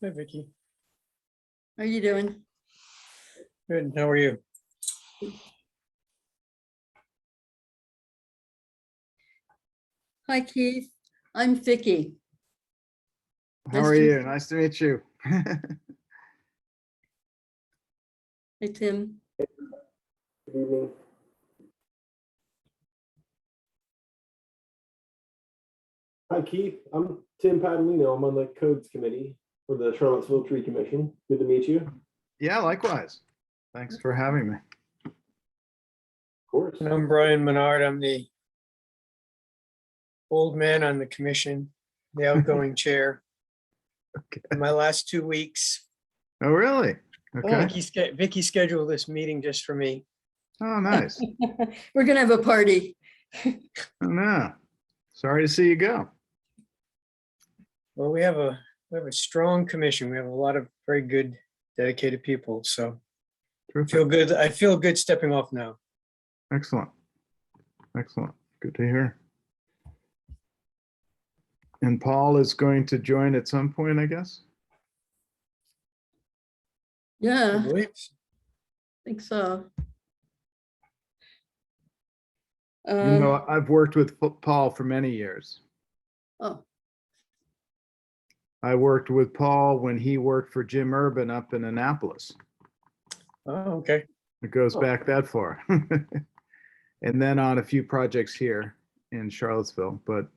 Hi, Vicky. How are you doing? Good. How are you? Hi, Keith. I'm Vicky. How Nice are to- you? Nice to meet you. Hey, Tim. Good evening. Hi, Keith. I'm Tim Padalino. I'm on the codes committee for the Charlottesville Tree Commission. Good to meet you. Of Yeah, likewise. Thanks for having me. course. And I'm Brian Menard. I'm the old man on the commission, the outgoing chair. Okay. In my last 2 weeks, Oh, really? Okay. Vicky scheduled this meeting just for me. Oh, nice. We're gonna have a party. Oh, no. Sorry to see you go. Well, we have a strong commission. We have a lot of very good, dedicated people. So I feel Terrific. good. I feel good stepping off now. Excellent. Excellent. Good to hear. And Paul is going to join at some point, I guess? I Yeah, believe. I think so. You know, I've worked with Paul for many years. Oh, I worked with Paul when he worked for Jim Urban up in Annapolis. Oh, okay. It goes Oh. back that far. And then on a few projects here in Charlottesville, but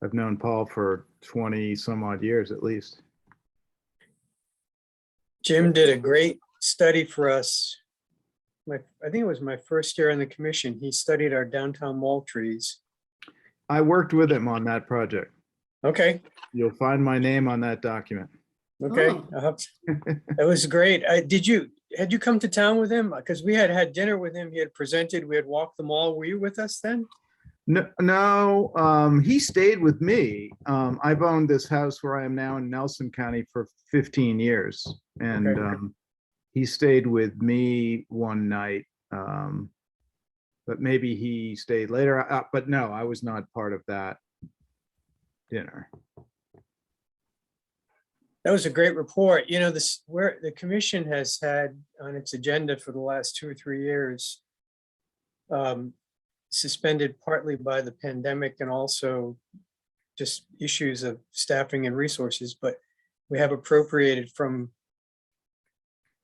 I've known Paul for 20 some odd years at least. Jim did a great study for us. I think it was my first year on the commission. He studied our downtown mall trees. I worked with him on that project. Okay, You'll find my name on that document. okay. Oh. That was great. Had you come to town with him? Because we had dinner with him. He had presented, we had walked the mall. Were you with us then? No, he stayed with me. I've owned this house where I am now in Nelson County for 15 years. And Okay. he stayed with me one night. But maybe he stayed later. But no, I was not part of that dinner. That was a great report. You know, where the commission has had on its agenda for the last 2 or 3 years, suspended partly by the pandemic and also just issues of staffing and resources, but we have appropriated from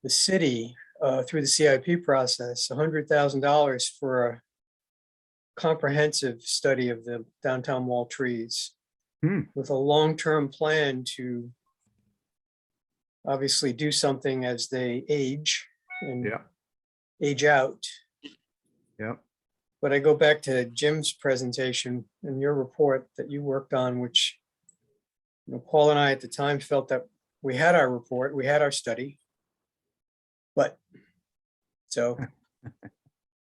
the city through the CIP process, $100,000 for a comprehensive study of the downtown mall trees with a long-term plan to obviously do something as they age and Yeah, age out. yeah. But I go back to Jim's presentation and your report that you worked on, which, you know, Paul and I at the time felt that we had our report, we had our study. But so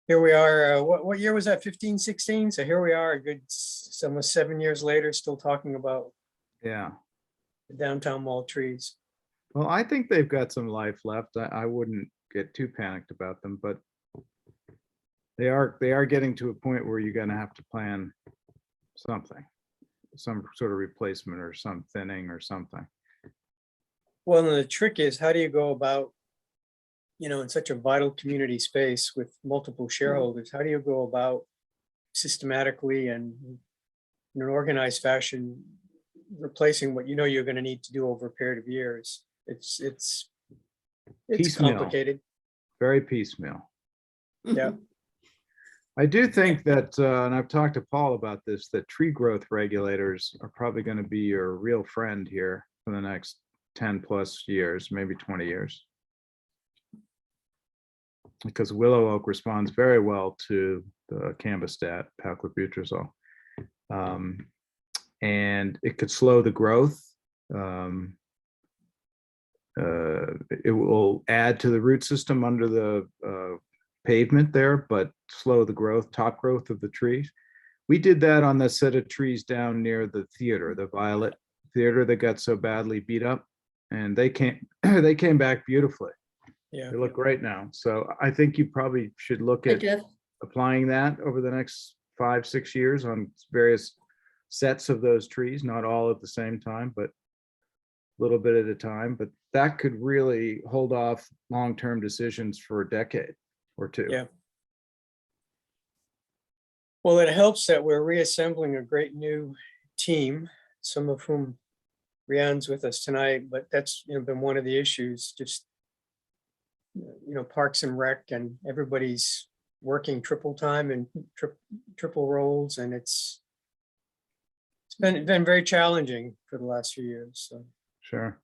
here we are. What year was that? 15, 16? So here we are, a good almost 7 years later, still talking about Yeah. the downtown mall trees. Well, I think they've got some life left. I wouldn't get too panicked about them, but they are getting to a point where you're going to have to plan something, some sort of replacement or some thinning or something. Well, and the trick is, how do you go about, you know, in such a vital community space with multiple shareholders, how do you go about systematically and in an organized fashion replacing what you know you're going to need to do over a period of years? It's Piecemeal. complicated. Very piecemeal. Yeah. I do think that, and I've talked to Paul about this, that tree growth regulators are probably going to be your real friend here for the next 10 plus years, maybe 20 years. Because willow oak responds very well to the Cambistat, paclobutrazol. And it could slow the growth. It will add to the root system under the pavement there, but slow the growth, top growth of the trees. We did that on the set of trees down near the theater, the Violet Theater that got so badly beat up, and they came back beautifully. Yeah. They look great now. So I think you probably should look Hi, at Jeff. applying that over the next 5-6 years on various sets of those trees, not all at the same time, but little bit at a time, but that could really hold off long-term decisions for a decade or two. Yeah. Well, it helps that we're reassembling a great new team, some of whom Rianne's with us tonight, but that's, been one of the issues, just, Parks and Rec, and everybody's working triple time and triple roles, and it's been very challenging for the last few years, so. Sure.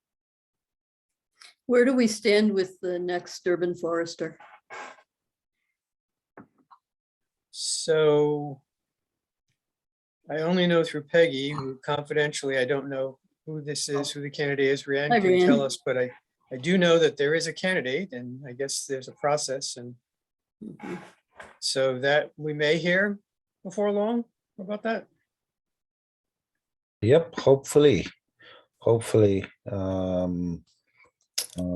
Where do we stand with the next urban forester? So I only know through Peggy, who confidentially, I don't know who this is, who the candidate is. Rianne Hi, can tell Rianne. us, but I do know that there is a candidate, and I guess there's a process, and Mhm. so that we may hear before long about that. Yep, hopefully.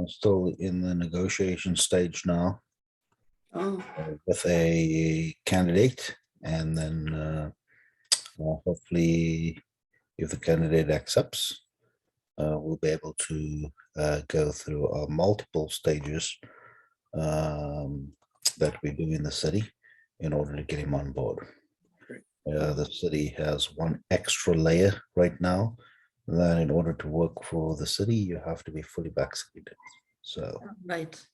Still in the negotiation stage now Oh, with a candidate, and then hopefully, if the candidate accepts, we'll be able to go through multiple stages that we do in the city in order to get him on board. Great. The city has one extra layer right now, that in order to work for the city, you have to be fully vaccinated. So right.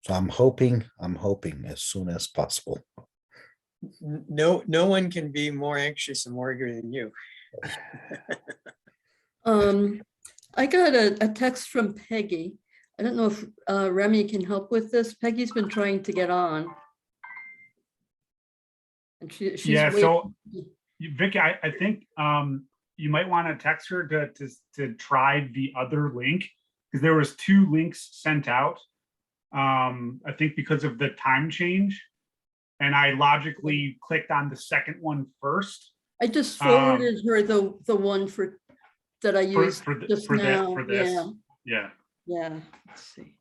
I'm hoping as soon as possible. No one can be more anxious and more eager than you. I got a text from Peggy. I don't know if Remy can help with this. Peggy's been trying to get on. And she's Yeah, waiting. so Vicky, I think you might want to text her to try the other link, because there was 2 links sent out. I think because of the time change, and I logically clicked on the second one first. I just forwarded her the one that I used just now. For this. Yeah, Yeah. yeah. Let's see.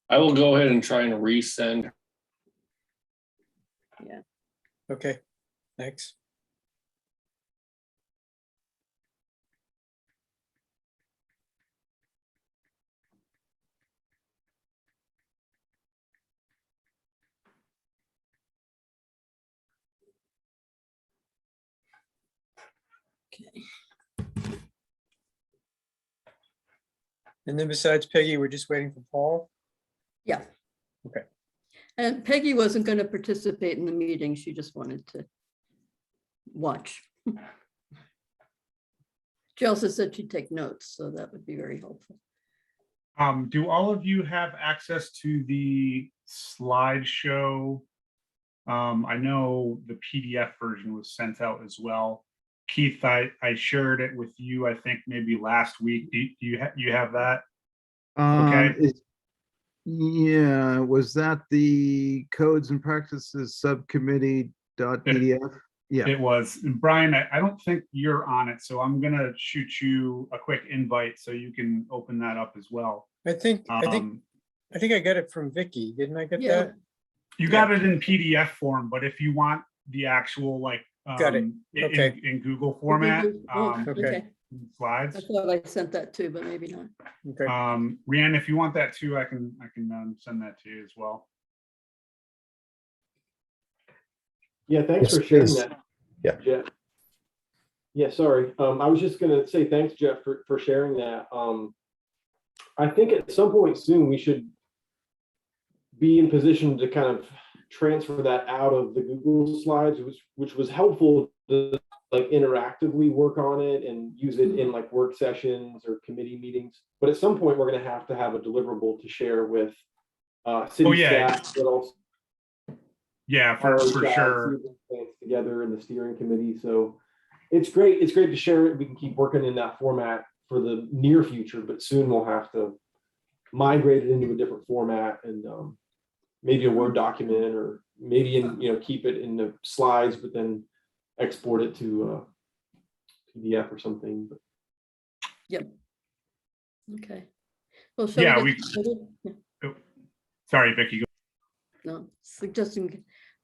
I will go ahead and try and resend. Okay, thanks. Okay. And then besides Peggy, we're just waiting for Paul. Yeah. Okay. And Peggy wasn't going to participate in the meeting. She just wanted to watch. She also said she'd take notes, so that would be very helpful. Do all of you have access to the slideshow? I know the PDF version was sent out as well. Keith, I shared it with you, I think maybe last week. Do you have that? Okay. Yeah, was that the codes and practices subcommittee .pdf? Yeah. It was. And Brian, I don't think you're on it, so I'm gonna shoot you a quick invite so you can open that up as well. I think I got it from Vicky. Didn't I get Yeah. that? You got it in PDF form, but if you want the actual Got it. Okay. in Google format, Oh, okay. okay. I slides. thought I sent that too, but maybe not. Okay. Rianne, if you want that too, I can send that to you as well. Yeah, thanks Yes, for sharing please. that. Yeah. Jeff. Yeah, sorry. I was just gonna say thanks, Jeff, for sharing that. I think at some point soon we should be in position to kind of transfer that out of the Google Slides, which was helpful to like interactively work on it and use it in like work sessions or committee meetings. But at some point we're going to have a deliverable to share with city staff, but also Yeah, for sure. Together in the steering committee. So it's great. It's great to share it. We can keep working in that format for the near future, but soon we'll have to migrate it into a different format and maybe a Word document, or maybe keep it in the slides, but then export it to PDF or something. But Yep. Okay. Well, Yeah, we get started? Yeah. Sorry, Vicky. No, suggesting,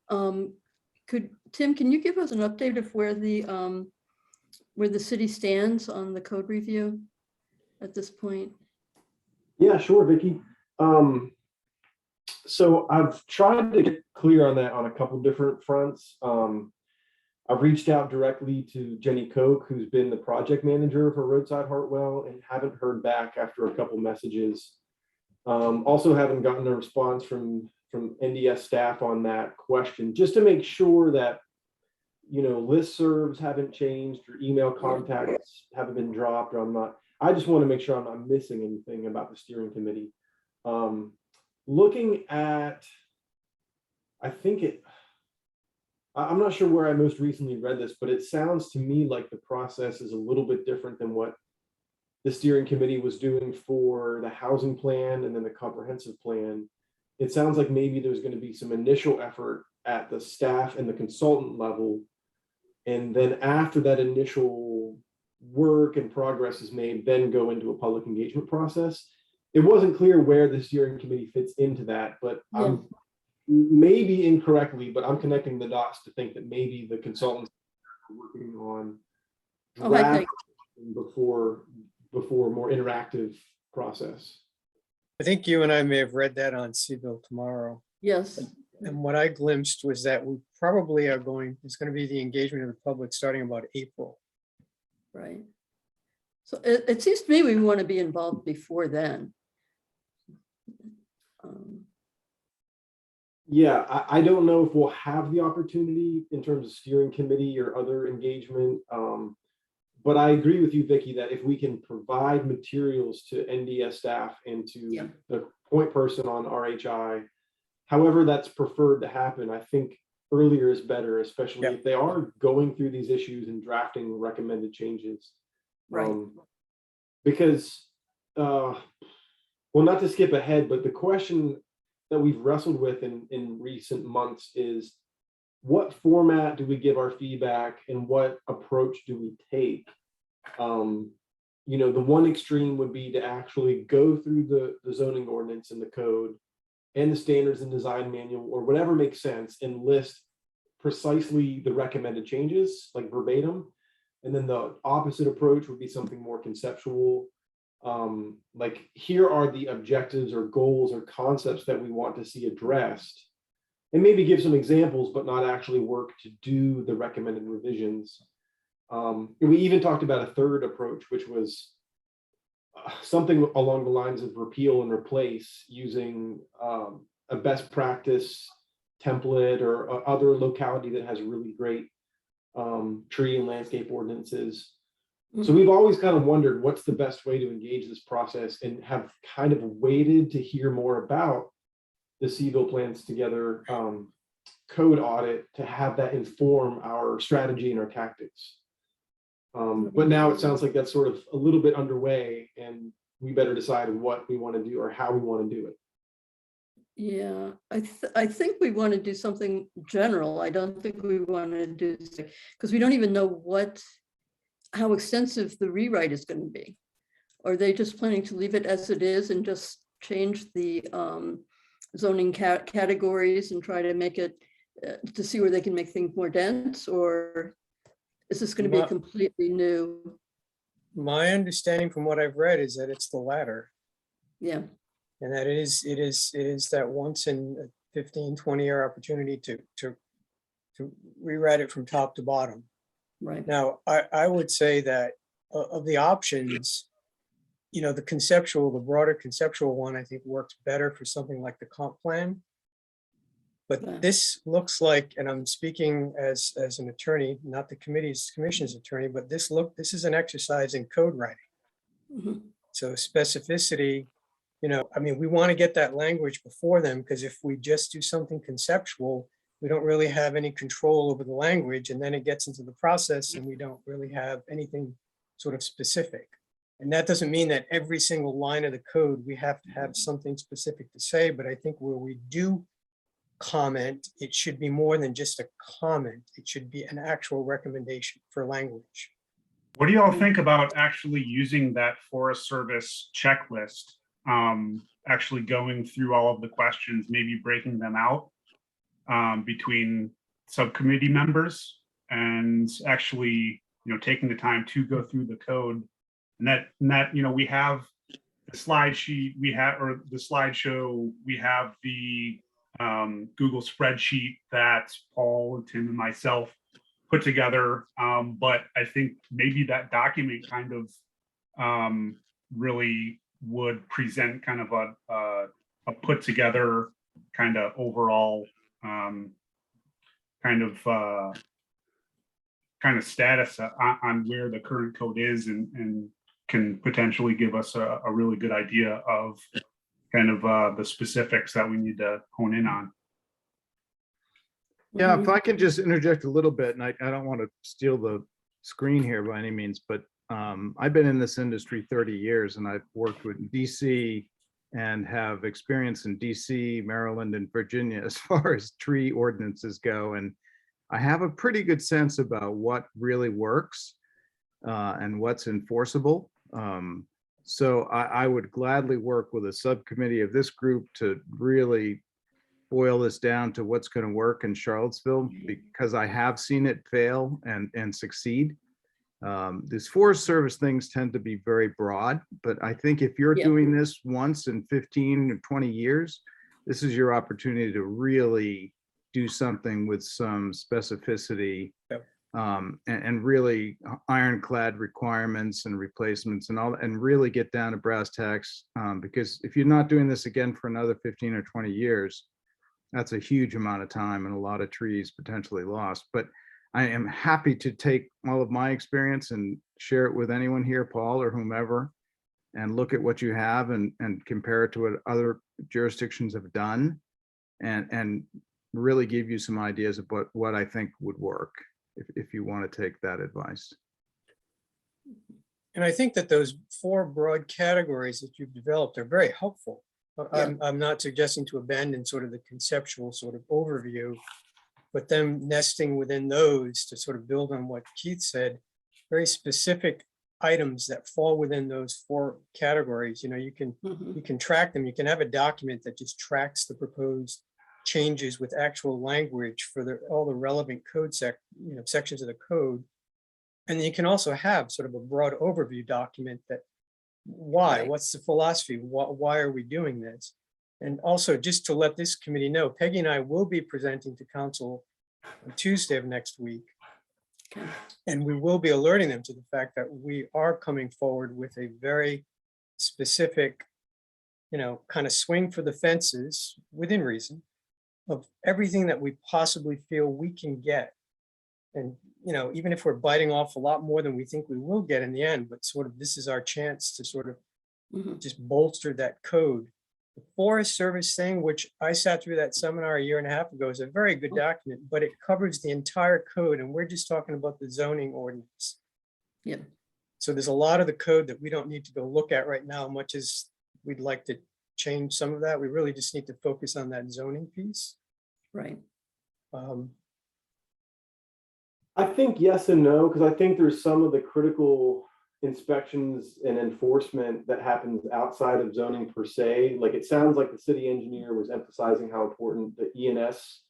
could Tim, can you give us an update of where the city stands on the code review at this point? Yeah, sure, Vicky. So I've tried to get clear on that on a couple different fronts. I've reached out directly to Jenny Koch, who's been the project manager for Roadside Hartwell, and haven't heard back after a couple messages. Also haven't gotten a response from NDS staff on that question, just to make sure that, you know, listservs haven't changed or email contacts haven't been dropped, or I just want to make sure I'm not missing anything about the steering committee. Looking at, I'm not sure where I most recently read this, but it sounds to me like the process is a little bit different than what the steering committee was doing for the housing plan and then the comprehensive plan. It sounds like maybe there's going to be some initial effort at the staff and the consultant level. And then after that initial work and progress is made, then go into a public engagement process. It wasn't clear where the steering committee fits into that, but I'm maybe incorrectly, but I'm connecting the dots to think that maybe the consultants are working on draft before more interactive process. I think you and I may have read that on Seaville Tomorrow. Yes, And what I glimpsed was that we probably it's going to be the engagement of the public starting about April. right. So it seems to me we want to be involved before then. Yeah, I don't know if we'll have the opportunity in terms of steering committee or other engagement. But I agree with you, Vicky, that if we can provide materials to NDS staff and to the point person on RHI, however that's preferred to happen, I think earlier is better, especially if they are going through these issues and drafting recommended changes. Right. Because, well, not to skip ahead, but the question that we've wrestled with in recent months is, what format do we give our feedback and what approach do we take? You know, the one extreme would be to actually go through the zoning ordinance and the code and the standards and design manual or whatever makes sense and list precisely the recommended changes, like verbatim. And then the opposite approach would be something more conceptual. Like, here are the objectives or goals or concepts that we want to see addressed, and maybe give some examples, but not actually work to do the recommended revisions. And we even talked about a third approach, which was something along the lines of repeal and replace, using a best practice template or other locality that has really great tree and landscape ordinances. So we've always kind of wondered what's the best way to engage this process, and have kind of waited to hear more about the Seaville Plans Together code audit to have that inform our strategy and our tactics. But now it sounds like that's sort of a little bit underway, and we better decide what we want to do or how we want to do it. Yeah, I think we want to do something general. I don't think we want to do, because we don't even know how extensive the rewrite is going to be. Are they just planning to leave it as it is and just change the zoning categories and try to make it to see where they can make things more dense, or is this going to be completely new? My understanding from what I've read is that it's the latter, Yeah, and that it is that once in a 15, 20-year opportunity to rewrite it from top to bottom. right. Now, I would say that of the options, you know, the broader conceptual one, I think works better for something like the comp plan. But this looks like, and I'm speaking as an attorney, not the commission's attorney, but this is an exercise in code writing. So specificity, you know, I mean, we want to get that language before them, because if we just do something conceptual, we don't really have any control over the language, and then it gets into the process and we don't really have anything sort of specific. And that doesn't mean that every single line of the code, we have to have something specific to say, but I think where we do comment, it should be more than just a comment. It should be an actual recommendation for language. What do y'all think about actually using that Forest Service checklist? Actually going through all of the questions, maybe breaking them out between subcommittee members and actually, taking the time to go through the code. And that, we have the slide sheet, or the slideshow, we have the Google spreadsheet that Paul and Tim and myself put together. But I think maybe that document kind of really would present kind of a put together kind of overall kind of status on where the current code is, and can potentially give us a really good idea of kind of the specifics that we need to hone in on. Yeah, Mhm. if I can just interject a little bit, and I don't want to steal the screen here by any means, but I've been in this industry 30 years and I've worked with DC and have experience in DC, Maryland, and Virginia as far as tree ordinances go. And I have a pretty good sense about what really works and what's enforceable. So I would gladly work with a subcommittee of this group to really boil this down to what's going to work in Charlottesville, because I have seen it fail and succeed. These Forest Service things tend to be very broad, but I think if you're Yeah. doing this once in 15 or 20 years, this is your opportunity to really do something with some specificity. Yep. And really ironclad requirements and replacements and all, and really get down to brass tacks. Because if you're not doing this again for another 15 or 20 years, that's a huge amount of time and a lot of trees potentially lost. But I am happy to take all of my experience and share it with anyone here, Paul or whomever, and look at what you have and compare it to what other jurisdictions have done, and really give you some ideas of what I think would work if you want to take that advice. And I think that those 4 broad categories that you've developed are very helpful. I'm not suggesting to abandon sort of the conceptual sort of overview, but them nesting within those to sort of build on what Keith said, very specific items that fall within those 4 categories. You Mhm. can track them. You can have a document that just tracks the proposed changes with actual language for all the relevant code sections of the code. And then you can also have sort of a broad overview document that Right. what's the philosophy? Why are we doing this? And also, just to let this committee know, Peggy and I will be presenting to council on Tuesday of next week. Okay. And we will be alerting them to the fact that we are coming forward with a very specific, kind of swing for the fences within reason of everything that we possibly feel we can get. And, even if we're biting off a lot more than we think we will get in the end, but sort of this is our chance to sort of Mhm. just bolster that code. The Forest Service thing, which I sat through that seminar a year and a half ago, is a very good document, but it covers the entire code, and we're just talking about the zoning ordinance. Yeah. So there's a lot of the code that we don't need to go look at right now, much as we'd like to change some of that. We really just need to focus on that zoning piece. Right. I think yes and no, because I think there's some of the critical inspections and enforcement that happens outside of zoning per se. Like, it sounds like the city engineer was emphasizing how important the ENS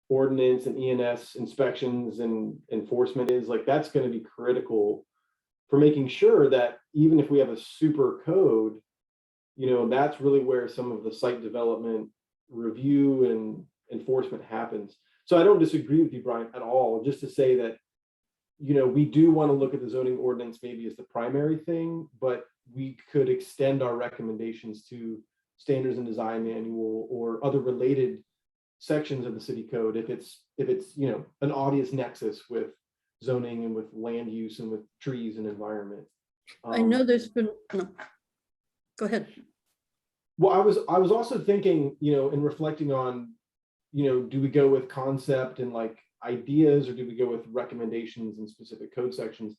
ordinance and ENS inspections and enforcement is. Like, that's going to be critical for making sure that even if we have a super code, that's really where some of the site development review and enforcement happens. So I don't disagree with you, Brian, at all. Just to say that, we do want to look at the zoning ordinance maybe as the primary thing, but we could extend our recommendations to standards and design manual or other related sections of the city code if it's an obvious nexus with zoning and with land use and with trees and environment. I know there's been, no. Go ahead. Well, I was also thinking, in reflecting on, do we go with concept and like ideas, or do we go with recommendations and specific code sections?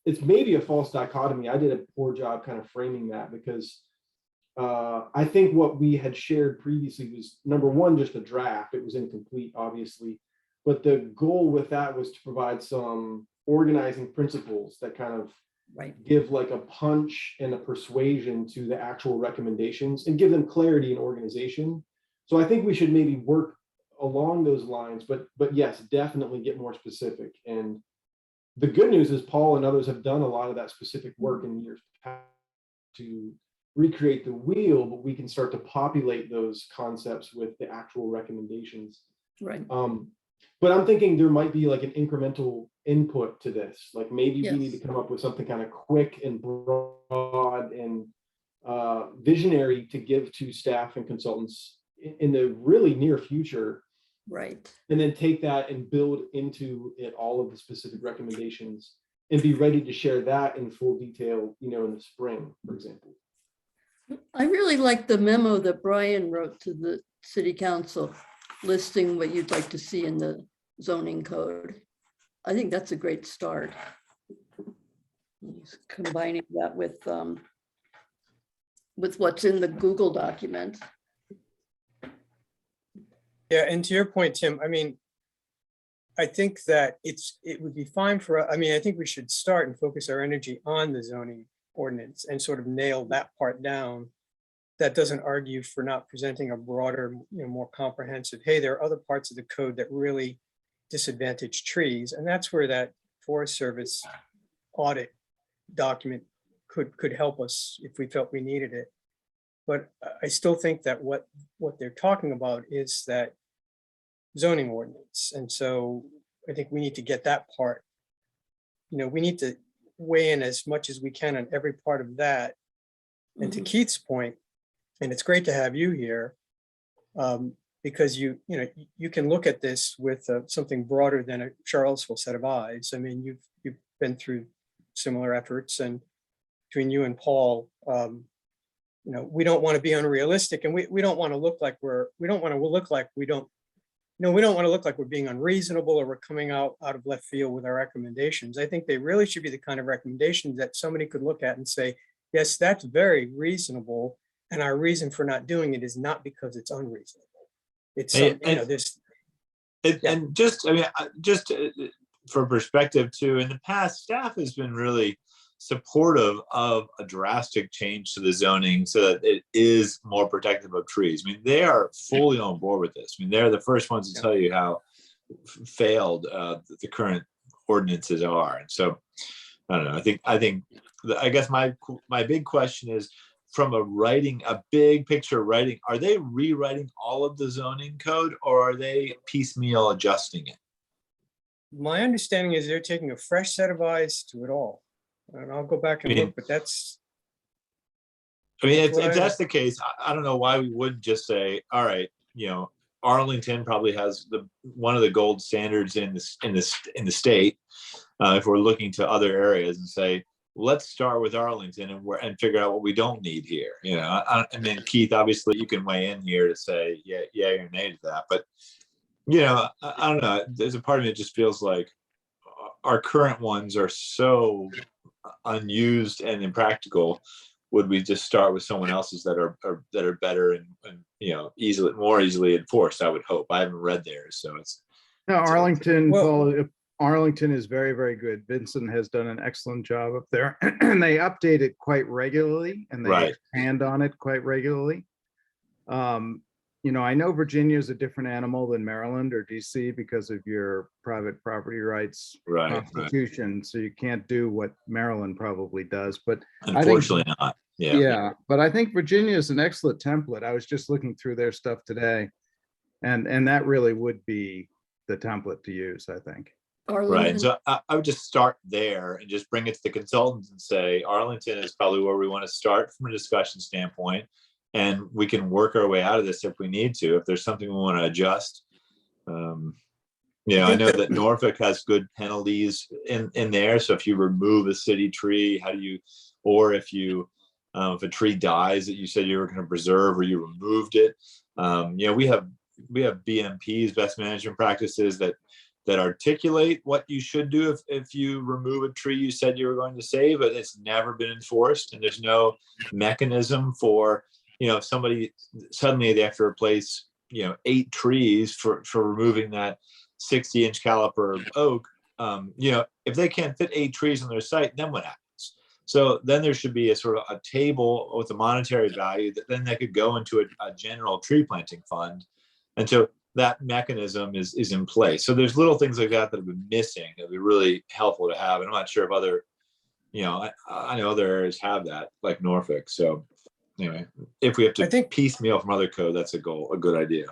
It's maybe a false dichotomy. I did a poor job kind of framing that, because I think what we had shared previously was, number one, just a draft. It was incomplete, obviously, but the goal with that was to provide some organizing principles that kind of Right. give like a punch and a persuasion to the actual recommendations and give them clarity and organization. So I think we should maybe work along those lines, but yes, definitely get more specific. And the good news is Paul and others have done a lot of that specific work in years past to recreate the wheel, but we can start to populate those concepts with the actual recommendations. Right. But I'm thinking there might be like an incremental input to this. Like maybe we need to Yes. come up with something kind of quick and broad and visionary to give to staff and consultants in the really near future, Right. and then take that and build into it all of the specific recommendations and be ready to share that in full detail, you know, in the spring, for example. I really like the memo that Brian wrote to the city council listing what you'd like to see in the zoning code. I think that's a great start. He's combining that with what's in the Google document. Yeah, and to your point, Tim, I mean, I think that it would be fine for, I mean, I think we should start and focus our energy on the zoning ordinance and sort of nail that part down. That doesn't argue for not presenting a broader, you know, more comprehensive, hey, there are other parts of the code that really disadvantage trees. And that's where that Forest Service audit document could help us if we felt we needed it. But I still think that what they're talking about is that zoning ordinance. And so I think we need to get that part. You know, we need to weigh in as much as we can on every part of that. And to Mhm. Keith's point, and it's great to have you here, because you can look at this with something broader than a Charlottesville set of eyes. I mean, you've been through similar efforts, and between you and Paul, you know, we don't want to be unrealistic, and we don't want to look like we don't want to look like we don't want to look like we're being unreasonable or we're coming out of left field with our recommendations. I think they really should be the kind of recommendations that somebody could look at and say, yes, that's very reasonable. And our reason for not doing it is not because it's unreasonable. It's some, you know, this. And just, I mean, just for perspective too, in the past, staff has been really supportive of a drastic change to the zoning so that it is more protective of trees. I mean, they are fully on board with this. I mean, they're the first ones to tell you how failed the current ordinances are. And so, I don't know. I guess my big question is, from a big picture writing, are they rewriting all of the zoning code, or are they piecemeal adjusting it? My understanding is they're taking a fresh set of eyes to it all. And I'll go back and look, but that's. I mean, That's what if I- that's the case, I don't know why we wouldn't just say, all right, you know, Arlington probably has one of the gold standards in the state. If we're looking to other areas and say, let's start with Arlington and figure out what we don't need here. You know, I mean, Keith, obviously you can weigh in here to say, yeah or nay to that. But, you know, I don't know. There's a part of me that just feels like our current ones are so unused and impractical. Would we just start with someone else's that are better and you know, more easily enforced? I would hope. I haven't read theirs, so it's. No, Arlington, Well- Paul, Arlington is very, very good. Vincent has done an excellent job up there. And they update it quite regularly and they Right. expand on it quite regularly. You know, I know Virginia is a different animal than Maryland or DC because of your private property rights Right. constitution. So you can't do what Maryland probably does, but Unfortunately not. Yeah. yeah, but I think Virginia is an excellent template. I was just looking through their stuff today. And that really would be the template to use, I think. Right. Arlington. So I would just start there and just bring it to the consultants and say, Arlington is probably where we want to start from a discussion standpoint. And we can work our way out of this if we need to, if there's something we want to adjust. You know, I know that Norfolk has good penalties in there. So if you remove a city tree, or if a tree dies that you said you were going to preserve or you removed it, you know, we have BMPs, best management practices that articulate what you should do if you remove a tree you said you were going to save, but it's never been enforced. And there's no mechanism for, you know, if somebody suddenly they have to replace, you know, 8 trees for removing that 60-inch caliper oak, you know, if they can't fit 8 trees on their site, then what happens? So then there should be a sort of a table with a monetary value that then they could go into a general tree planting fund. And so that mechanism is in place. So there's little things like that that have been missing that'd be really helpful to have. And I'm not sure if other, I know other areas have that, like Norfolk. So anyway, if we have I to think- piecemeal from other code, that's a good idea.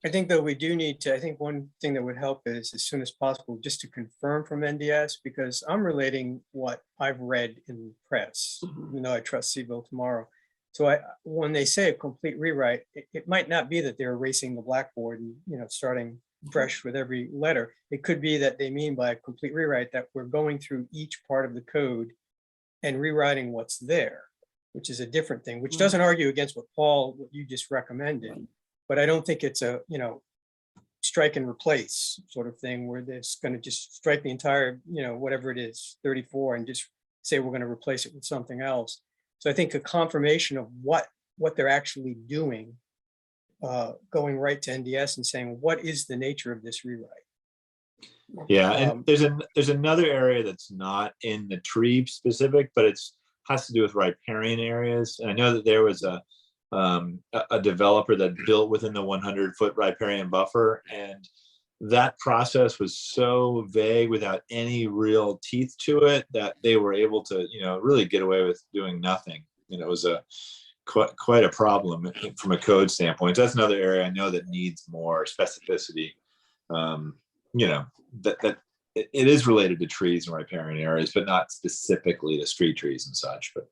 I think though we do need to, I think one thing that would help is as soon as possible, just to confirm from NDS, because I'm relating what I've read in the press, even though I trust Seville tomorrow. So when they say a complete rewrite, it might not be that they're erasing the blackboard and, starting fresh with every letter. It could be that they mean by a complete rewrite that we're going through each part of the code and rewriting what's there, which is a different thing, which doesn't argue against what you just recommended. But I don't think it's a, strike and replace sort of thing where it's going to just strike the entire, whatever it is, 34, and just say we're going to replace it with something else. So I think a confirmation of what they're actually doing, going right to NDS and saying, what is the nature of this rewrite? Yeah, and there's another area that's not in the tree specific, but has to do with riparian areas. And I know that there was a developer that built within the 100-foot riparian buffer, and that process was so vague without any real teeth to it that they were able to, really get away with doing nothing. It was quite a problem from a code standpoint. So that's another area I know that needs more specificity. That it is related to trees and riparian areas, but not specifically to street trees and such. But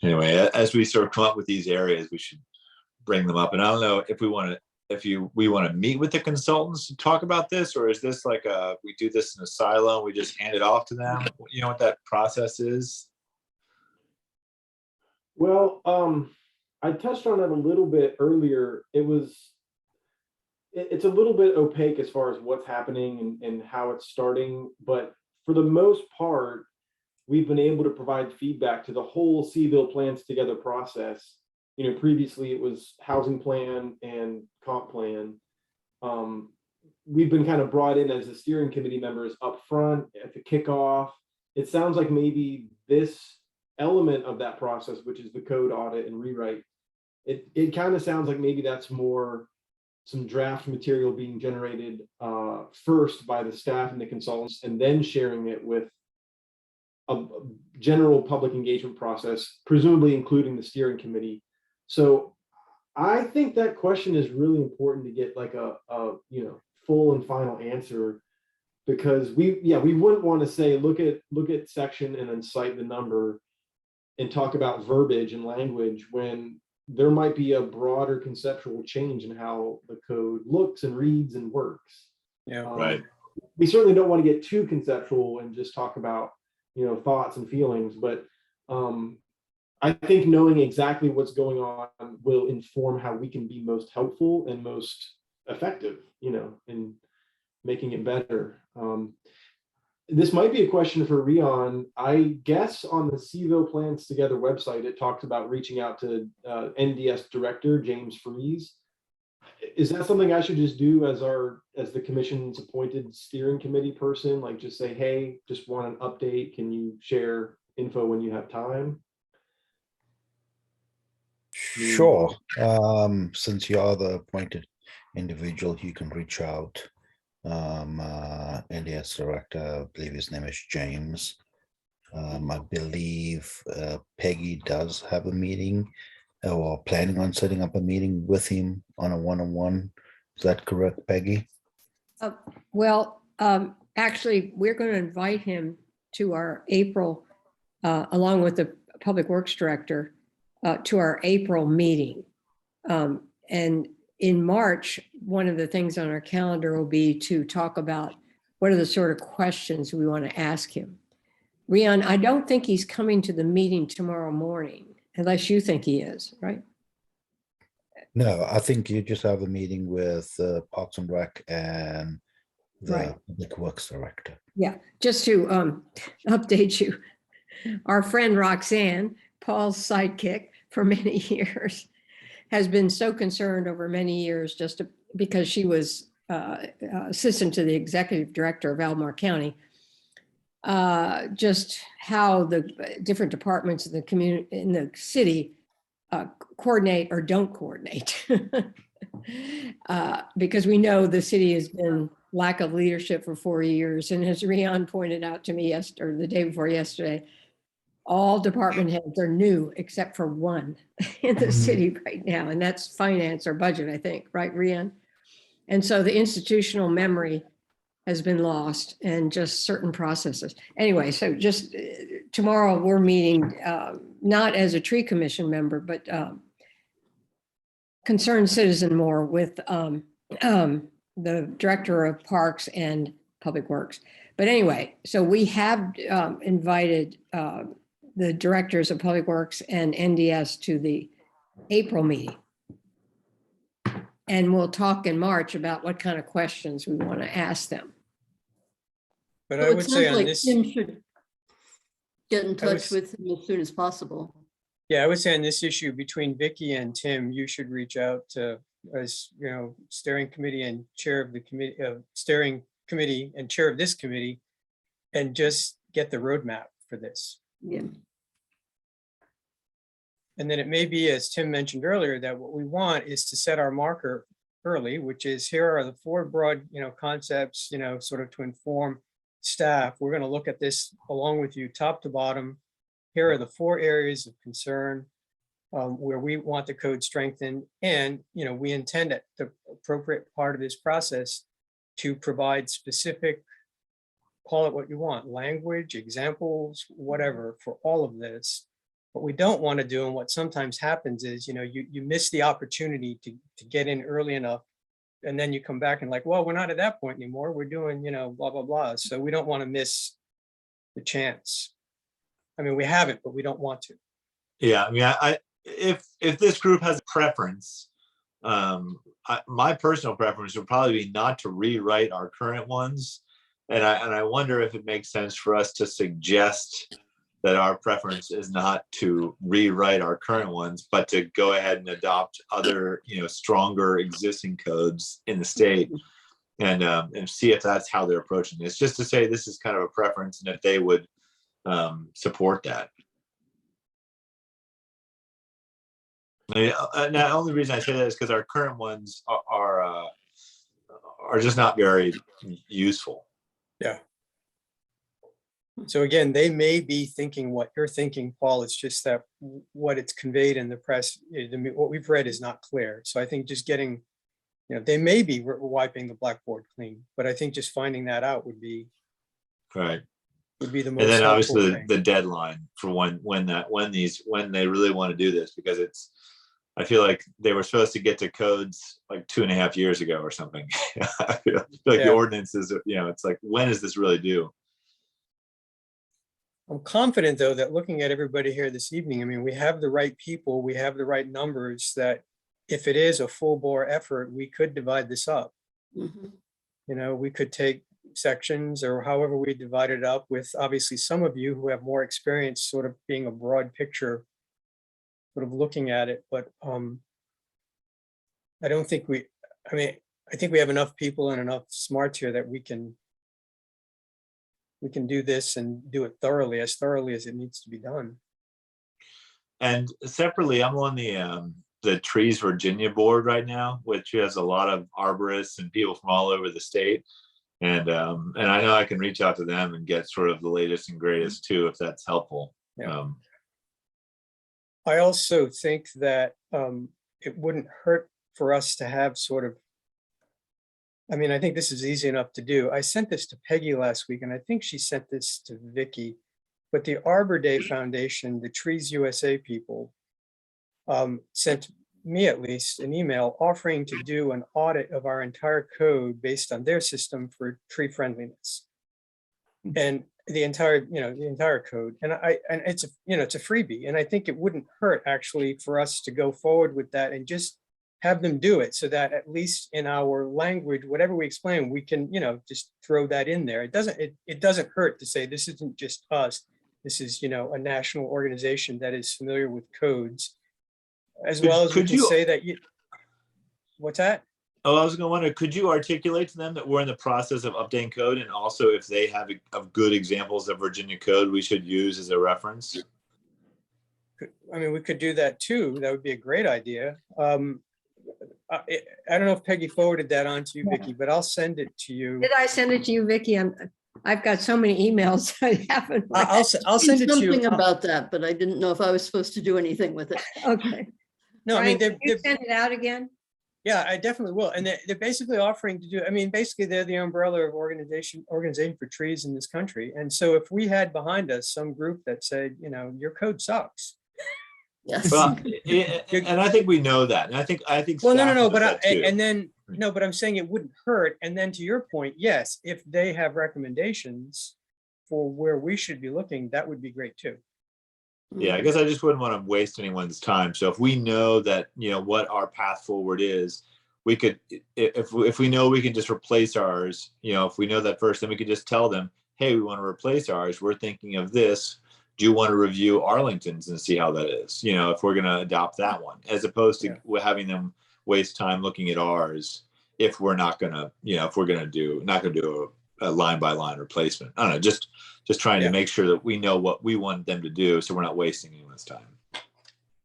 anyway, as we sort of come up with these areas, we should bring them up. And I don't know if we want to meet with the consultants to talk about this, or is this like we do this in a silo and we just hand it off to them? You know what that process is? Well, I touched on it a little bit earlier. It's a little bit opaque as far as what's happening and how it's starting, but for the most part, we've been able to provide feedback to the whole Seville plans together process. Previously it was housing plan and comp plan. We've been kind of brought in as the steering committee members up front at the kickoff. It sounds like maybe this element of that process, which is the code audit and rewrite, it kind of sounds like maybe that's more some draft material being generated first by the staff and the consultants, and then sharing it with a general public engagement process, presumably including the steering committee. So I think that question is really important to get like a full and final answer, because we wouldn't want to say look at section and then cite the number and talk about verbiage and language when there might be a broader conceptual change in how the code looks and reads and works. Yeah, Right. We certainly don't want to get too conceptual and just talk about thoughts and feelings, but I think knowing exactly what's going on will inform how we can be most helpful and most effective, in making it better. This might be a question for Rion. I guess on the Seville Plans Together website, it talks about reaching out to NDS Director James Fries. Is that something I should just do as the commission's appointed steering committee person? Like just say, hey, just want an update. Can you share info when you have time? Sure. Since you are the appointed individual, you can reach out. NDS director, I believe his name is James. I believe Peggy does have a meeting or planning on setting up a meeting with him on a one-on-one. Is that correct, Peggy? Actually, we're going to invite him to our April, along with the Public Works Director, to our April meeting. And in March, one of the things on our calendar will be to talk about what are the sort of questions we want to ask him. Rion, I don't think he's coming to the meeting tomorrow morning, unless you think he is, right? No, I think you just have a meeting with Parks and Rec and the Right. Public Works Director. Yeah, just to update you, our friend Roxanne, Paul's sidekick for many years, has been so concerned over many years because she was assistant to the executive director of Albemarle County, just how the different departments in the community, in the city, coordinate or don't coordinate. Because we know the city has been lack of leadership for 4 years. And as Rian pointed out to me yesterday, or the day before yesterday, all department heads are new except for one in the city right now, and that's finance or budget, I think, right, Rian? And so the institutional memory has been lost and just certain processes. Anyway, so just tomorrow we're meeting, not as a tree commission member, but concerned citizen more with the director of parks and public works. But anyway, so we have invited the directors of public works and NDS to the April meeting. And we'll talk in March about what kind of questions we want to ask them. But So I it would sounds say on like this, Tim should get in I touch would with him as soon as possible. yeah, I would say on this issue between Vicky and Tim, you should reach out to, as you know, steering committee and chair of the committee, steering committee and chair of this committee, and just get the roadmap for this. Yeah. And then it may be, as Tim mentioned earlier, that what we want is to set our marker early, which is here are the 4 broad, concepts, sort of to inform staff. We're going to look at this along with you, top to bottom. Here are the 4 areas of concern where we want the code strengthened. And, we intend at the appropriate part of this process to provide specific, call it what you want, language, examples, whatever, for all of this. What we don't want to do, and what sometimes happens is, you miss the opportunity to get in early enough, and then you come back and like, well, we're not at that point anymore. We're doing, blah, blah, blah. So we don't want to miss the chance. I mean, we haven't, but we don't want to. Yeah, I mean, if this group has a preference, my personal preference would probably be not to rewrite our current ones. And I wonder if it makes sense for us to suggest that our preference is not to rewrite our current ones, but to go ahead and adopt other, stronger existing codes in the state, and see if that's how they're approaching this. Just to say this is kind of a preference, and if they would support that. Now, the only reason I say that is because our current ones are just not very useful. Yeah. So again, they may be thinking what you're thinking, Paul. It's just that what it's conveyed in the press, what we've read is not clear. So I think just getting, they may be wiping the blackboard clean, but I think just finding that out would be Right. the most. And then helpful obviously thing. the deadline for when they really want to do this, because I feel like they were supposed to get to codes like 2.5 years ago or something. I feel like the ordinances, it's like, when is this really due? I'm confident, though, that looking at everybody here this evening, I mean, we have the right people, we have the right numbers, that if it is a full bore effort, we could divide this up. Mhm. We could take sections or however we divide it up, with obviously some of you who have more experience sort of being a broad picture, sort of looking at it. But I don't think I think we have enough people and enough smarts here that we can do this and do it thoroughly as it needs to be done. And separately, I'm on the Trees Virginia board right now, which has a lot of arborists and people from all over the state. And I know I can reach out to them and get sort of the latest and greatest too, if that's helpful. Yeah. I also think that it wouldn't hurt for us to have sort of, I think this is easy enough to do. I sent this to Peggy last week, and I think she sent this to Vicky, but the Arbor Day Foundation, the Trees USA people, sent me at least an email offering to do an audit of our entire code based on their system for tree friendliness. And the entire code. And it's a freebie. And I think it wouldn't hurt actually for us to go forward with that and just have them do it, so that at least in our language, whatever we explain, we can, just throw that in there. It doesn't hurt to say this isn't just us. This is, a national organization that is familiar with codes, as well as we can say that what's that? Oh, I was going to wonder, could you articulate to them that we're in the process of updating code, and also if they have good examples of Virginia code we should use as a reference? We could do that too. That would be a great idea. I don't know if Peggy forwarded that on to you, Vicky, but I'll send it to you. Did I send it to you, Vicky? I've got so many emails I haven't. I'll send it to you. Something about that, but I didn't know if I was supposed to do anything with it. Okay. No, I mean, Brian, can you they're, send it out again? yeah, I definitely will. And they're basically offering to do, I mean, basically they're the umbrella of organization for trees in this country. And so if we had behind us some group that said, you know, your code sucks. Yes. Well, and I think we know that. And I think. Well, no, staff no, knows but that too. and then, no, but I'm saying it wouldn't hurt. And then to your point, yes, if they have recommendations for where we should be looking, that would be great too. Yeah, I guess I just wouldn't want to waste anyone's time. So if we know that, you know, what our path forward is, we could, if we know we can just replace ours, you know, if we know that first, then we could just tell them, hey, we want to replace ours. We're thinking of this. Do you want to review Arlington's and see how that is? You know, if we're going to adopt that one, as opposed to having them waste time looking at ours, if we're not going to, you know, if we're going to do, not going to do a line by line replacement. I don't know, just trying to make sure that we know what we want them to do, so we're not wasting anyone's time.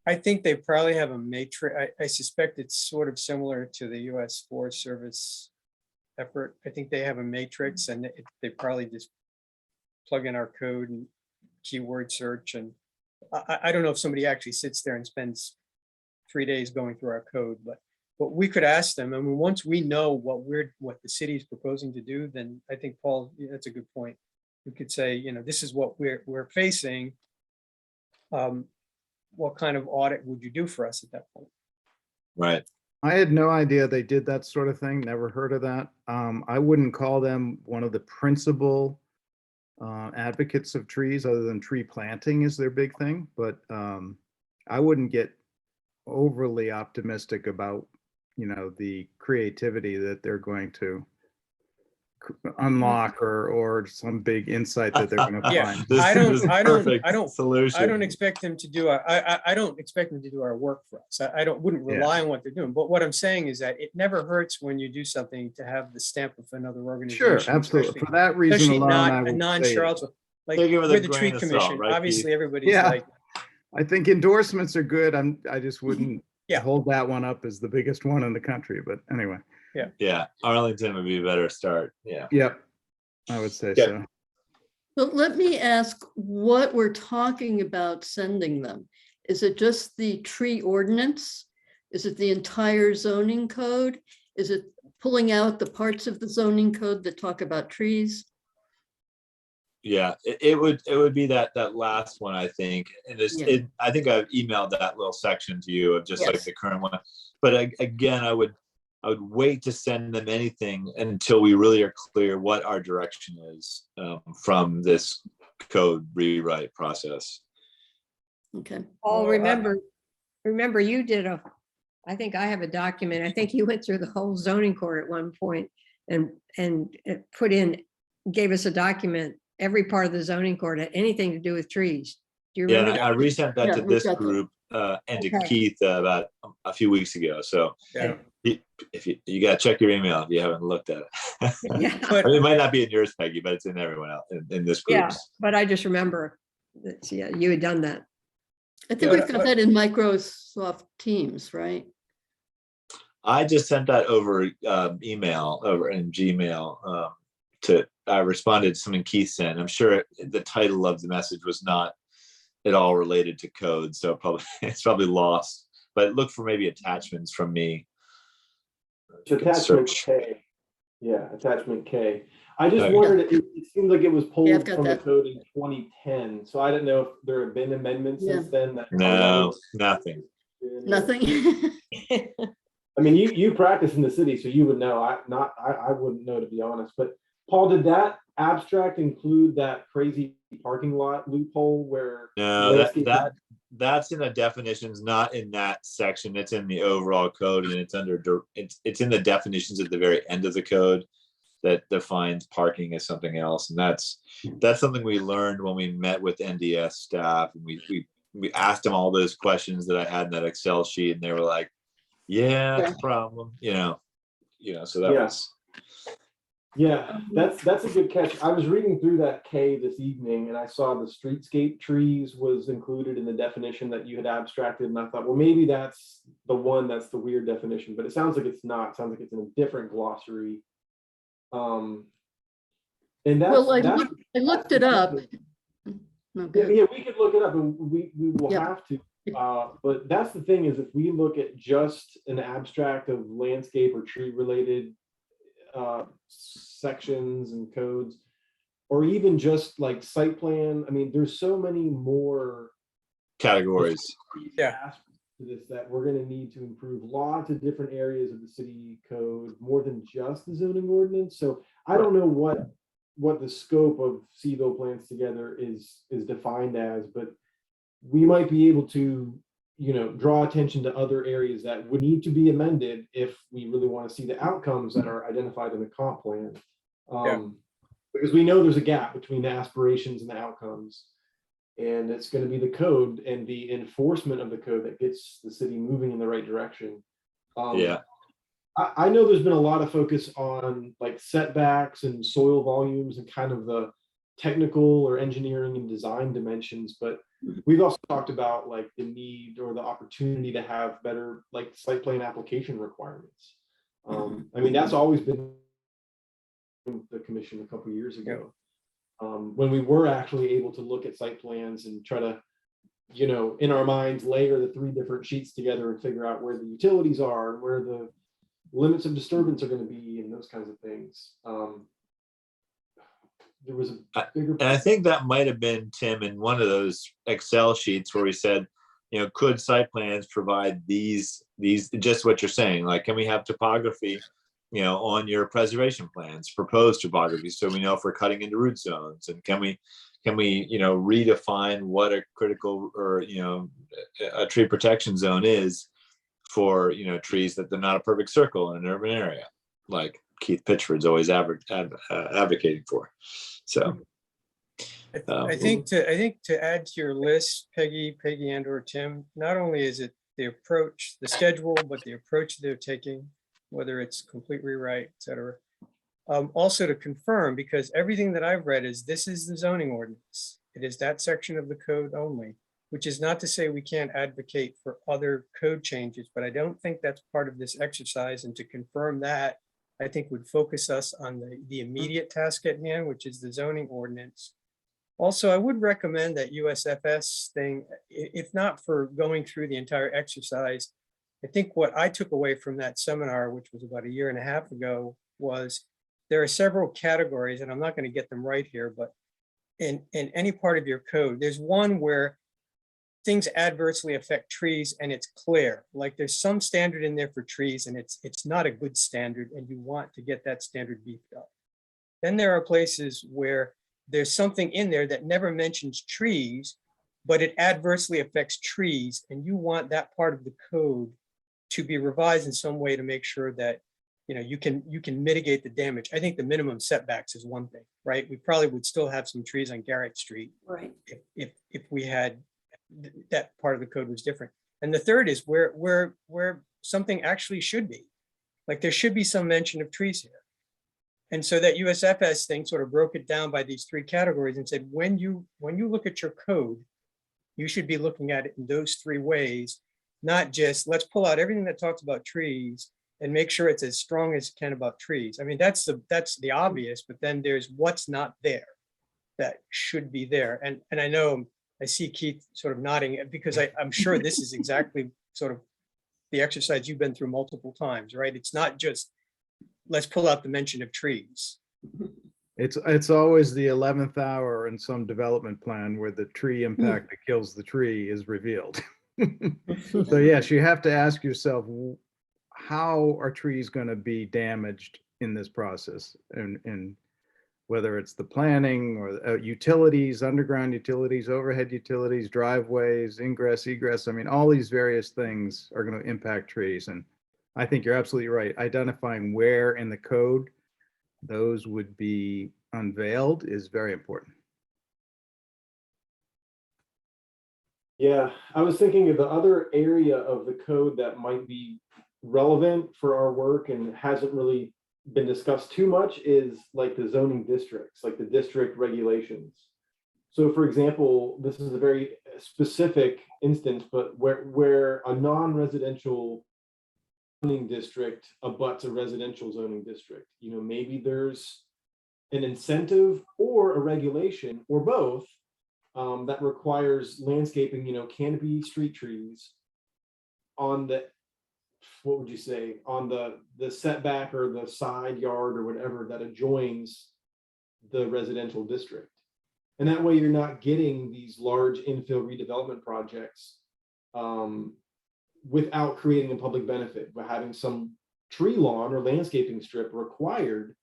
I think they probably have a matrix. I suspect it's sort of similar to the US Forest Service effort. I think they have a matrix and they probably just plug in our code and keyword search. And I don't know if somebody actually sits there and spends 3 days going through our code, but we could ask them. I mean, once we know what the city is proposing to do, then I think, Paul, that's a good point. We could say, you know, this is what we're facing. What kind of audit would you do for us at that point? Right. I had no idea they did that sort of thing. Never heard of that. I wouldn't call them one of the principal advocates of trees, other than tree planting is their big thing. But I wouldn't get overly optimistic about, you know, the creativity that they're going to unlock or some big insight that they're going to Yeah, find. This I don't- is I don't- perfect I don't- solution. I don't expect them to do I don't expect them to do our work for us. I wouldn't Yeah. rely on what they're doing. But what I'm saying is that it never hurts when you do something to have the stamp of another organization. Sure, absolutely. especially- For that reason Especially alone, I not a would say it. non-Charlottesville, like Take it with a we're the grain tree of salt, commission. right, Obviously, Keith? everybody's Yeah. like, I think endorsements are good. I just wouldn't Yeah. hold that one up as the biggest one in the country. But anyway, Yeah, Arlington would be a better start. Yeah. yep, I would say Yeah. so. But let me ask what we're talking about sending them. Is it just the tree ordinance? Is it the entire zoning code? Is it pulling out the parts of the zoning code that talk about trees? Yeah, it would be that last one, I think. And Yeah. I think I've emailed that little section to you of just like Yes. the current one. But again, I would wait to send them anything until we really are clear what our direction is from this code rewrite process. Okay. Paul, Well, remember you did I think I have a document. I think you went through the whole zoning court at one point and gave us a document, every part of the zoning court had anything to do with trees. Do you Yeah, remember? and I resent that Yeah, to we this got that. group and to Okay. Keith about a few weeks ago. So yeah. if you got to check your email if you haven't looked at it. Yeah, But I mean, it might not be in yours, Peggy, but it's in everyone else in this yeah, group. but I just remember that, yeah, you had done that. I think Yeah, we've got that in Microsoft Teams, right? I just sent that over email over in Gmail I responded to something Keith sent. I'm sure the title of the message was not at all related to code, so it's probably lost. But look for maybe attachments from me. It's You can attachment search. K. Yeah, attachment K. I just Okay. wondered, it seems like it was Yeah, pulled I've got from the that. code in 2010, so I didn't know if there have been amendments Yeah. since then. No, nothing. Nothing. I mean, you practice in the city, so you would know. I wouldn't know, to be honest. But Paul, did that abstract include that crazy parking lot loophole where? No, landscape- that's in the definitions, not in that section. It's in the overall code, and it's it's in the definitions at the very end of the code that defines parking as something else. And that's something we learned when we met with NDS staff, and we asked them all those questions that I had in that Excel sheet, and they were like, "Yeah, it's a problem," you know. So that Yeah. was. Yeah, that's a good catch. I was reading through that K this evening and I saw the streetscape trees was included in the definition that you had abstracted. And I thought, well, maybe that's that's the weird definition, but it sounds like it's not. It sounds like it's in a different glossary. And that's, Well, I that's, looked it up. No, go yeah, ahead. yeah, we could look it up and we will Yeah. have to. But that's the thing is if we look at just an abstract of landscape or tree related sections and codes, or even just like site plan, I mean, there's so many more Categories. Yeah. aspects to this that we're going to need to improve lots of different areas of the city code more than just the zoning ordinance. So I don't know what the scope of Seville Plans Together is defined as, but we might be able to, you know, draw attention to other areas that would need to be amended if we really want to see the outcomes that are identified in the comp plan. Because we know there's a gap between the aspirations and the outcomes. And it's going to be the code and the enforcement of the code that gets the city moving in the right direction. Yeah. I know there's been a lot of focus on like setbacks and soil volumes and kind of the technical or engineering and design dimensions, but we've also talked about like the need or the opportunity to have better like site plan application requirements. I mean, that's always been the commission a couple of years ago, when we were actually able to look at site plans and try to, you know, in our minds, layer the 3 different sheets together and figure out where the utilities are and where the limits of disturbance are going to be and those kinds of things. There was a bigger. And I think that might have been, Tim, in one of those Excel sheets where we said, you know, could site plans provide these, just what you're saying, like, can we have topography, you know, on your preservation plans, proposed topography, so we know if we're cutting into root zones, and can we, you know, redefine what a critical or, you know, a tree protection zone is for, you know, trees that they're not a perfect circle in an urban area, like Keith Pitchford's always advocating for. So I think to add to your list, Peggy and or Tim, not only is it the approach, the schedule, but the approach they're taking, whether it's complete rewrite, et cetera. Also to confirm, because everything that I've read is this is the zoning ordinance. It is that section of the code only, which is not to say we can't advocate for other code changes, but I don't think that's part of this exercise. And to confirm that, I think would focus us on the immediate task at hand, which is the zoning ordinance. Also, I would recommend that USFS thing, if not for going through the entire exercise. I think what I took away from that seminar, which was about 1.5 years ago, was there are several categories, and I'm not going to get them right here, but in any part of your code, there's one where things adversely affect trees and it's clear, like there's some standard in there for trees and it's not a good standard and you want to get that standard beefed up. Then there are places where there's something in there that never mentions trees, but it adversely affects trees and you want that part of the code to be revised in some way to make sure that, you know, you can mitigate the damage. I think the minimum setbacks is one thing, right? We probably would still have some trees on Garrett Street Right. if we had that part of the code was different. And the third is where something actually should be. Like there should be some mention of trees here. And so that USFS thing sort of broke it down by these 3 categories and said, when you look at your code, you should be looking at it in those 3 ways, not just let's pull out everything that talks about trees and make sure it's as strong as it can about trees. I mean, that's the obvious, but then there's what's not there that should be there. And I know I see Keith sort of nodding because I'm sure this is exactly sort of the exercise you've been through multiple times, right? It's not just let's pull out the mention of trees. It's always the 11th hour in some development plan where the tree impact that kills the tree is revealed. So yes, you have to ask yourself, how are trees going to be damaged in this process? And whether it's the planning or utilities, underground utilities, overhead utilities, driveways, ingress, egress. I mean, all these various things are going to impact trees. And I think you're absolutely right. Identifying where in the code those would be unveiled is very important. Yeah, I was thinking of the other area of the code that might be relevant for our work and hasn't really been discussed too much is like the zoning districts, like the district regulations. So for example, this is a very specific instance, but where a non-residential zoning district abuts a residential zoning district, you know, maybe there's an incentive or a regulation or both that requires landscaping, you know, canopy street trees on the, what would you say, on the setback or the side yard or whatever that adjoins the residential district. And that way you're not getting these large infill redevelopment projects without creating a public benefit, by having some tree lawn or landscaping strip required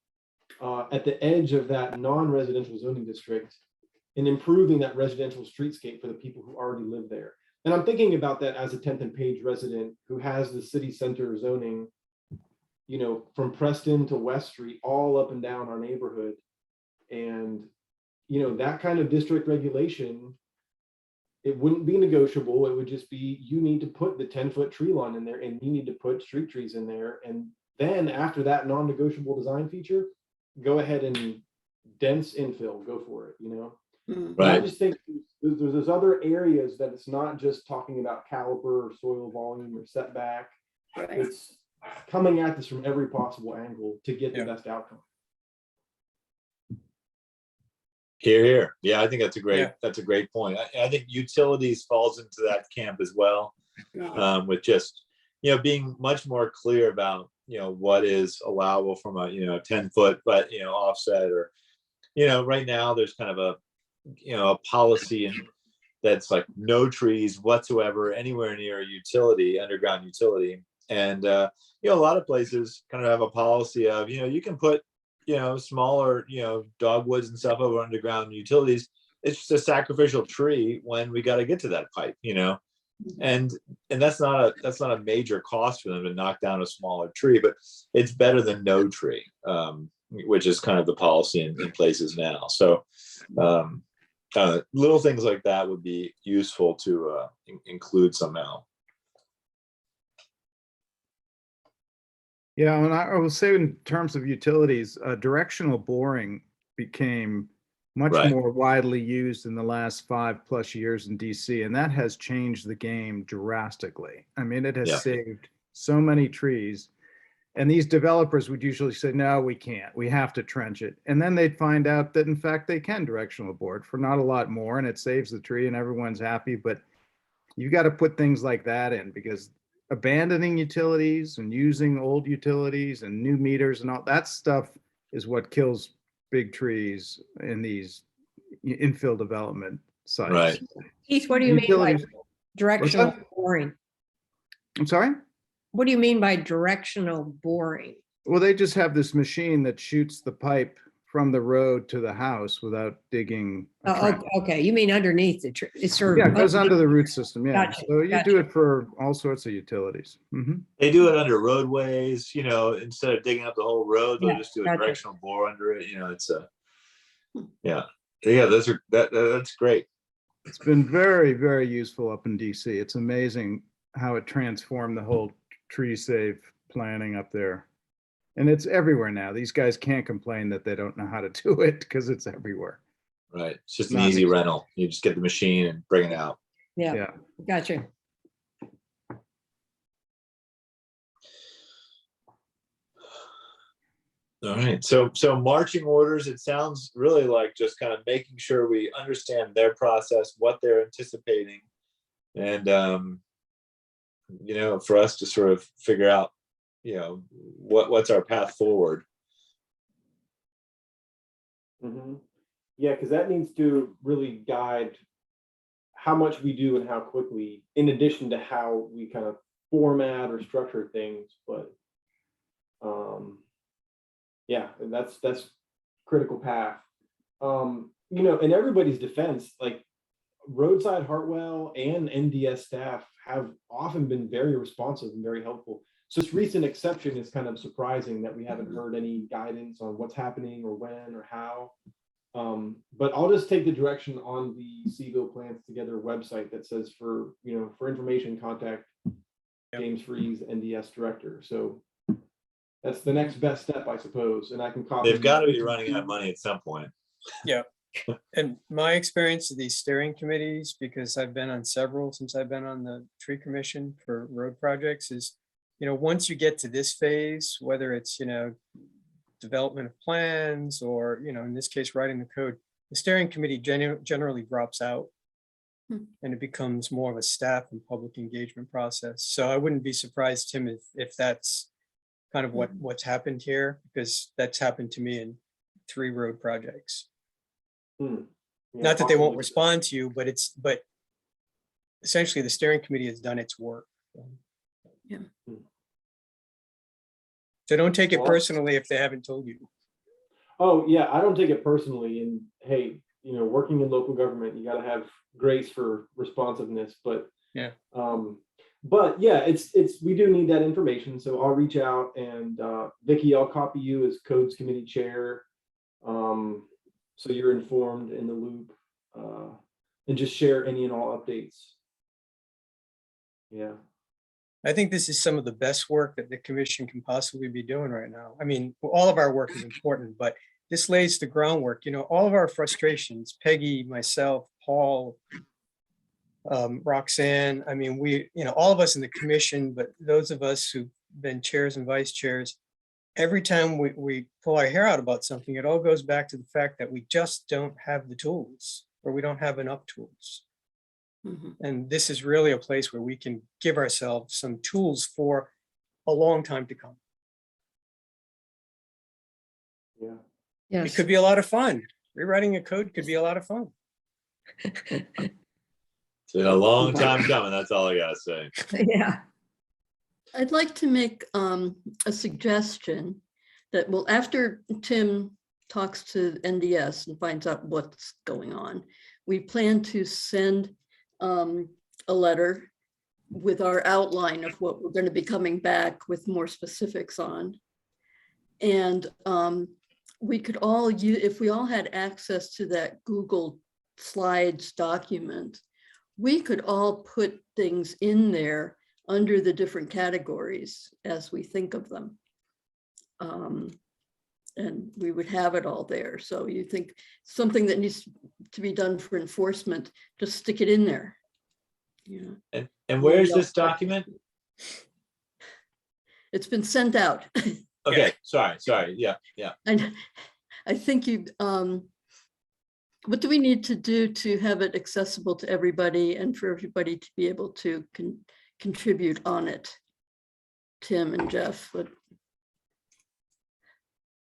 at the edge of that non-residential zoning district, and improving that residential streetscape for the people who already live there. And I'm thinking about that as a 10th and Page resident who has the city center zoning, you know, from Preston to West Street, all up and down our neighborhood. And, you know, that kind of district regulation, it wouldn't be negotiable. It would just be, you need to put the 10-foot tree lawn in there, and you need to put street trees in there. And then after that non-negotiable design feature, go ahead and dense infill, go for it, you know? Mm. But I Right. just think there's other areas that it's not just talking about caliber or soil volume or setback. Right. It's coming at this from every possible angle to get the Yeah. best outcome. Here, here. Yeah, I think Yeah. that's a great point. I think utilities falls into that camp as well, Yeah. with just, you know, being much more clear about, you know, what is allowable from a, you know, 10-foot, but, you know, offset, or, you know, right now there's kind of a, you know, a policy and that's like no trees whatsoever anywhere near a utility, underground utility. And, you know, a lot of places kind of have a policy of, you know, you can put, you know, smaller, you know, dogwoods and stuff over underground utilities. It's just a sacrificial tree when we got to get to that pipe, you know, and that's not a major cost for them to knock down a smaller tree, but it's better than no tree, which is kind of the policy in places now. So, little things like that would be useful to include somehow. Yeah, and I will say in terms of utilities, directional boring became much Right. more widely used in the last 5+ years in DC, and that has changed the game drastically. I mean, it has Yeah. saved so many trees. And these developers would usually say, no, we can't, we have to trench it. And then they'd find out that in fact they can directional board for not a lot more, and it saves the tree and everyone's happy. But you got to put things like that in, because abandoning utilities and using old utilities and new meters and all that stuff is what kills big trees in these infill development sites. Right. Keith, what do you mean by Utilities- directional that? boring? I'm sorry? What do you mean by directional boring? Well, they just have this machine that shoots the pipe from the road to the house without digging. a Oh, trench. okay, you mean underneath the tree? It's sort Yeah, of. it goes under the root system, yeah. Gotcha, So you do gotcha. it for all sorts of utilities. Mhm. They do it under roadways, you know, instead of digging up the whole road, they'll Yeah, just do a gotcha. directional bore under it. You know, it's yeah. That's great. It's been very, very useful up in DC. It's amazing how it transformed the whole tree save planning up there. And it's everywhere now. These guys can't complain that they don't know how to do it because it's everywhere. Right. It's just an Not easy ex- rental. You just get the machine and bring it out. Yeah, Yeah. gotcha. All right. So marching orders, it sounds really like just kind of making sure we understand their process, what they're anticipating, and you know, for us to sort of figure out, you know, what's our path forward. Mhm. Yeah, because that needs to really guide how much we do and how quickly, in addition to how we kind of format or structure things. But yeah, and that's critical path. You know, in everybody's defense, like Roadside Hartwell and NDS staff have often been very responsive and very helpful. So this recent exception is kind of surprising that we haven't heard any guidance on what's happening or when or how. But I'll just take the direction on the Seville Plans Together website that says for information, contact Yep. James Freeze, NDS director. So That's the next best step, I suppose, and I can copy. They've got to be running out of money at some point. And my experience of these steering committees, because I've been on several since I've been on the tree commission for road projects, is, once you get to this phase, whether it's, development of plans or, in this case, writing the code, the steering committee generally drops out. Hmm. And it becomes more of a staff and public engagement process. So I wouldn't be surprised, Tim, if that's kind of what's happened here, because that's happened to me in 3 road projects. Yeah, Not that they won't possibly. respond to you, but essentially the steering committee has done its work. Yeah. So don't take it Well- personally if they haven't told you. Oh, yeah, I don't take it personally. And hey, working in local government, you got to have grace for responsiveness. But Yeah. But yeah, it's we do need that information. So I'll reach out, and Vicky, I'll copy you as codes committee chair, so you're informed in the loop, and just share any and all updates. Yeah. I think this is some of the best work that the commission can possibly be doing right now. I mean, all of our work is important, but this lays the groundwork. All of our frustrations, Peggy, myself, Paul, Roxanne, I mean, all of us in the commission, but those of us who've been chairs and vice chairs, every time we pull our hair out about something, it all goes back to the fact that we just don't have the tools, or we don't have enough tools. Mhm. And this is really a place where we can give ourselves some tools for a long time to come. Yeah. It Yes. could be a lot of fun. Rewriting a code could be a lot of fun. It's been a long time coming. That's all I gotta say. Yeah. I'd like to make a suggestion that, well, after Tim talks to NDS and finds out what's going on, we plan to send a letter with our outline of what we're going to be coming back with more specifics on. And we could all use, if we all had access to that Google Slides document, we could all put things in there under the different categories as we think of them. And we would have it all there. So you think something that needs to be done for enforcement, just stick it in there. Yeah, And where's this document? it's been sent out. Okay, sorry, yeah. And I think what do we need to do to have it accessible to everybody and for everybody to be able to contribute on it? Tim and Jeff,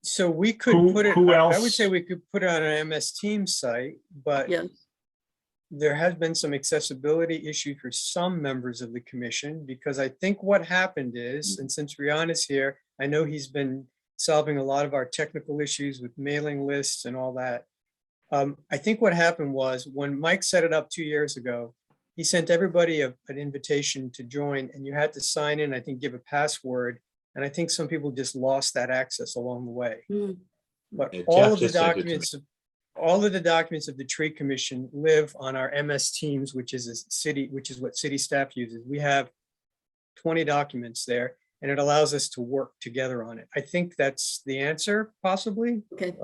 So we could Who- put it, who I would else? say we could put it on an MS Teams site, but yes, there has been some accessibility issue for some members of the commission, because I think what happened is, and since Rihanna's here, I know he's been solving a lot of our technical issues with mailing lists and all that. I think what happened was when Mike set it up 2 years ago, he sent everybody an invitation to join, and you had to sign in, I think, give a password. And I think some people just lost that access along the way. Mm. But Yeah, all Jeff of the just sent it to me. documents, all of the documents of the tree commission live on our MS Teams, which is what city staff uses. We have 20 documents there, and it allows us to work together on it. I think that's the answer, possibly. okay,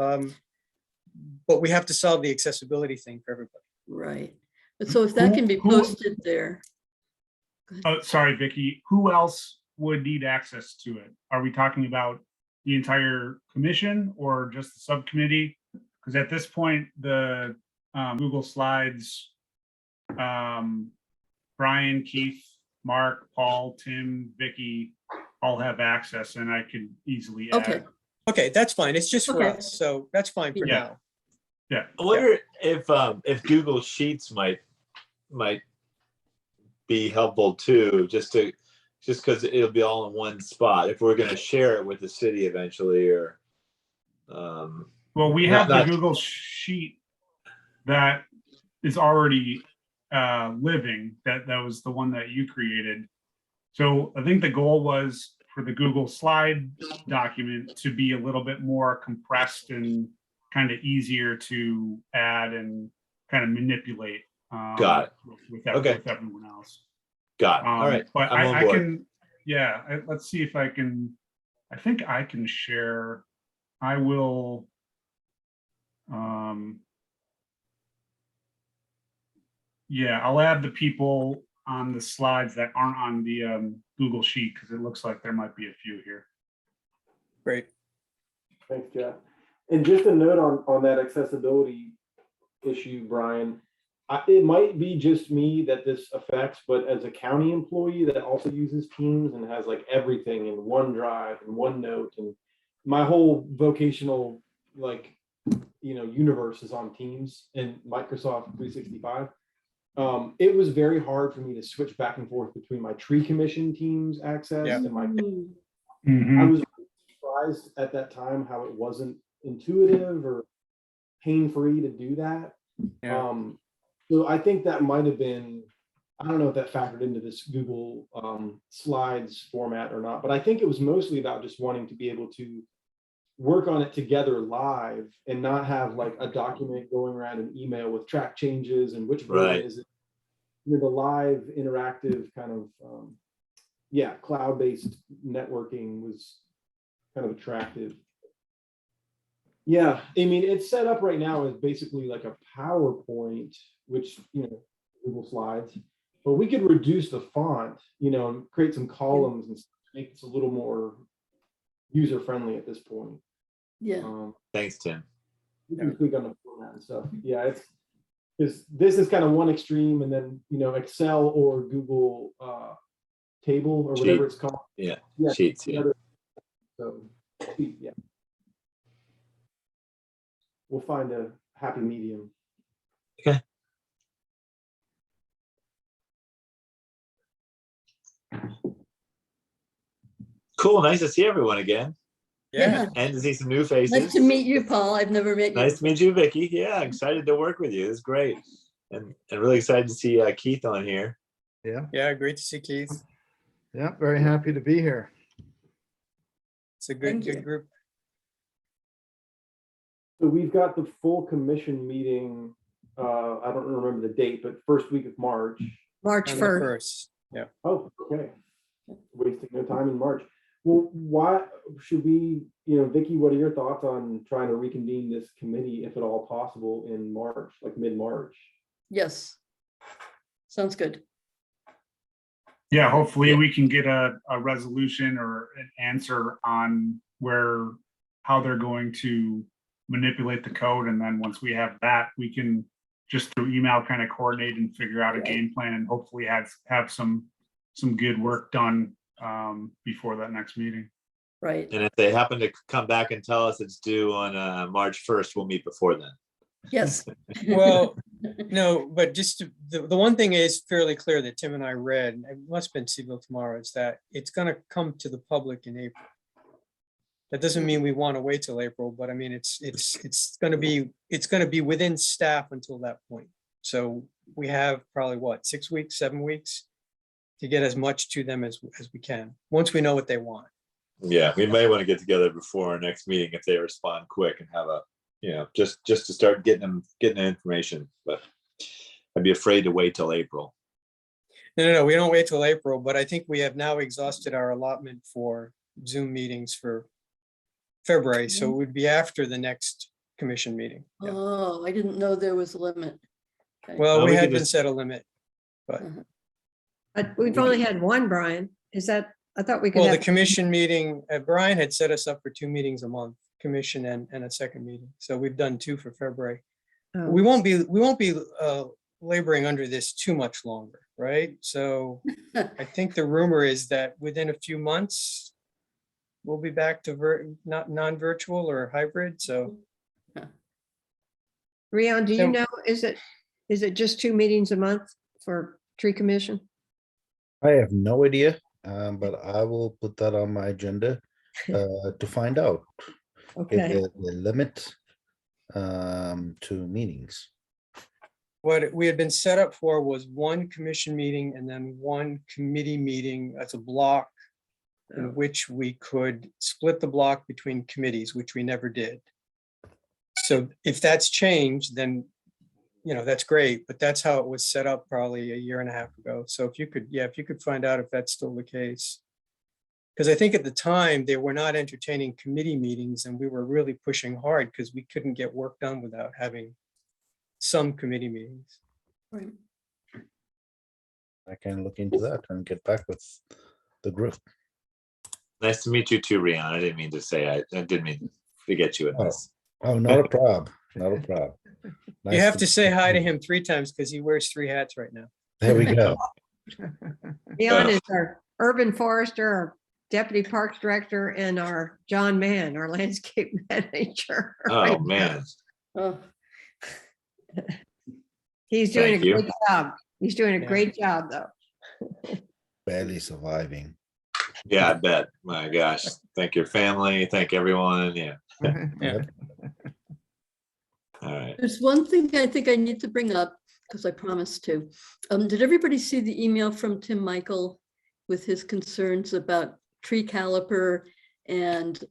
But we have to solve the accessibility thing for everybody. right. But so if that can be Who- posted there, Oh, sorry, Vicky. Who else would need access to it? Are we talking about the entire commission or just the subcommittee? Because at this point, the Google Slides, Brian, Keith, Mark, Paul, Tim, Vicky all have access, and I could easily okay, add. Okay, that's fine. It's just for Okay. us. So that's fine for Yeah. now. Yeah, I wonder if Google Sheets might be helpful too, just because it'll be all in one spot if we're going to share it with the city eventually, or well, we Not- have the not- Google Sheet that is already living. That was the one that you created. So I think the goal was for the Google Slide document to be a little bit more compressed and kind of easier to add and kind of manipulate. Got it. With Okay. everyone else. got it. All right, But I'm on I board. can, yeah, let's see if I can I think I can share. I will. Yeah, I'll add the people on the slides that aren't on the Google Sheet because it looks like there might be a few here. Great. Thanks, Jeff. And just a note on that accessibility issue, Brian, it might be just me that this affects, but as a county employee that also uses Teams and has like everything in OneDrive and OneNote, and my whole vocational universe is on Teams and Microsoft 365. It was very hard for me to switch back and forth between my tree commission Teams access Yeah. and my. Mhm. I was surprised at that time how it wasn't intuitive or pain-free to do that. Yeah. So I think that might have been, I don't know if that factored into this Google Slides format or not, but I think it was mostly about just wanting to be able to work on it together live and not have like a document going around an email with track changes and which version Right. is it. The live interactive kind of, cloud-based networking was kind of attractive. Yeah, I mean, it's set up right now as basically like a PowerPoint, which, Google Slides, but we could reduce the font, and create some columns and make it a little more user-friendly at this point. Yeah, Thanks, Tim. We can tweak on the format and stuff. Yeah, this is kind of one extreme, and then, Excel or Google table or whatever Sheet. it's called. Yeah, Yeah, Sheets, the yeah. other- So, yeah. We'll find a happy medium. Cool, nice to see everyone again, Yeah. and to see some new faces. nice to meet you, Paul. I've never met you. Nice to meet you, Vicky. Yeah, excited to work with you. It's great. And really excited to see Keith on here. Yeah, Yeah. Great to see Keith. yeah, very happy to be here. It's a good, Thank you. good group. So we've got the full commission meeting. I don't remember the date, but first week of March. March On the 1st. first. Yeah. Oh, okay. Wasting no time in March. Well, why should we, Vicky, what are your thoughts on trying to reconvene this committee, if at all possible, in March, like mid-March? Yes. Sounds good. Yeah, hopefully Yeah. we can get a resolution or an answer on how they're going to manipulate the code. And then once we have that, we can just through email kind of coordinate and figure out a game plan and hopefully have some good work done before that next meeting. Right. And if they happen to come back and tell us it's due on March 1st, we'll meet before then. Yes. Well, no, but just the one thing is fairly clear that Tim and I read, and it must have been Seville tomorrow, is that it's going to come to the public in April. That doesn't mean we want to wait till April, but I mean, it's going to be within staff until that point. So we have probably 6 weeks, 7 weeks to get as much to them as we can, once we know what they want. Yeah, we may want to get together before our next meeting if they respond quick and have just to start getting the information. But I'd be afraid to wait till April. No, we don't wait till April, but I think we have now exhausted our allotment for Zoom meetings for February, so it would be after the next commission meeting. Yeah. Oh, I didn't know there was a limit. Okay. Well, Well, we we had could been just- set a limit, but, But we've only had one, Brian. Is that, I thought we could well, the have, commission meeting, Brian had set us up for 2 meetings a month, commission and a second meeting. So we've done 2 for February. oh, We won't be laboring under this too much longer, right? So I think the rumor is that within a few months, we'll be back to not non-virtual or hybrid. So Rion, do you So- know, is it just 2 meetings a month for tree commission? I have no idea, but I will put that on my agenda to find out if Okay, the limit to meetings. what we had been set up for was 1 commission meeting and then 1 committee meeting as a block, in which we could split the block between committees, which we never did. So if that's changed, then, that's great, but that's how it was set up probably a year and a half ago. So if you could find out if that's still the case. Because I think at the time, they were not entertaining committee meetings and we were really pushing hard because we couldn't get work done without having some committee meetings. Right. I can look into that and get back with the group. Nice to meet you too, Rian. I didn't mean to say, I didn't mean to get you in this. Oh, not a problem, not a problem. You Nice have to meet say hi to you. him 3 times because he wears 3 hats right now. There we go. Leon is our urban forester, our deputy parks director, and our John Mann, our landscape manager. Oh, man. Oh, He's doing a Thank you. great job. He's doing a Yeah. great job, though. Barely surviving. Yeah, I bet. My gosh. Thank your family. Thank everyone. Yeah. Yeah. All right. there's one thing I think I need to bring up, because I promised to. Did everybody see the email from Tim Michael with his concerns about tree caliper and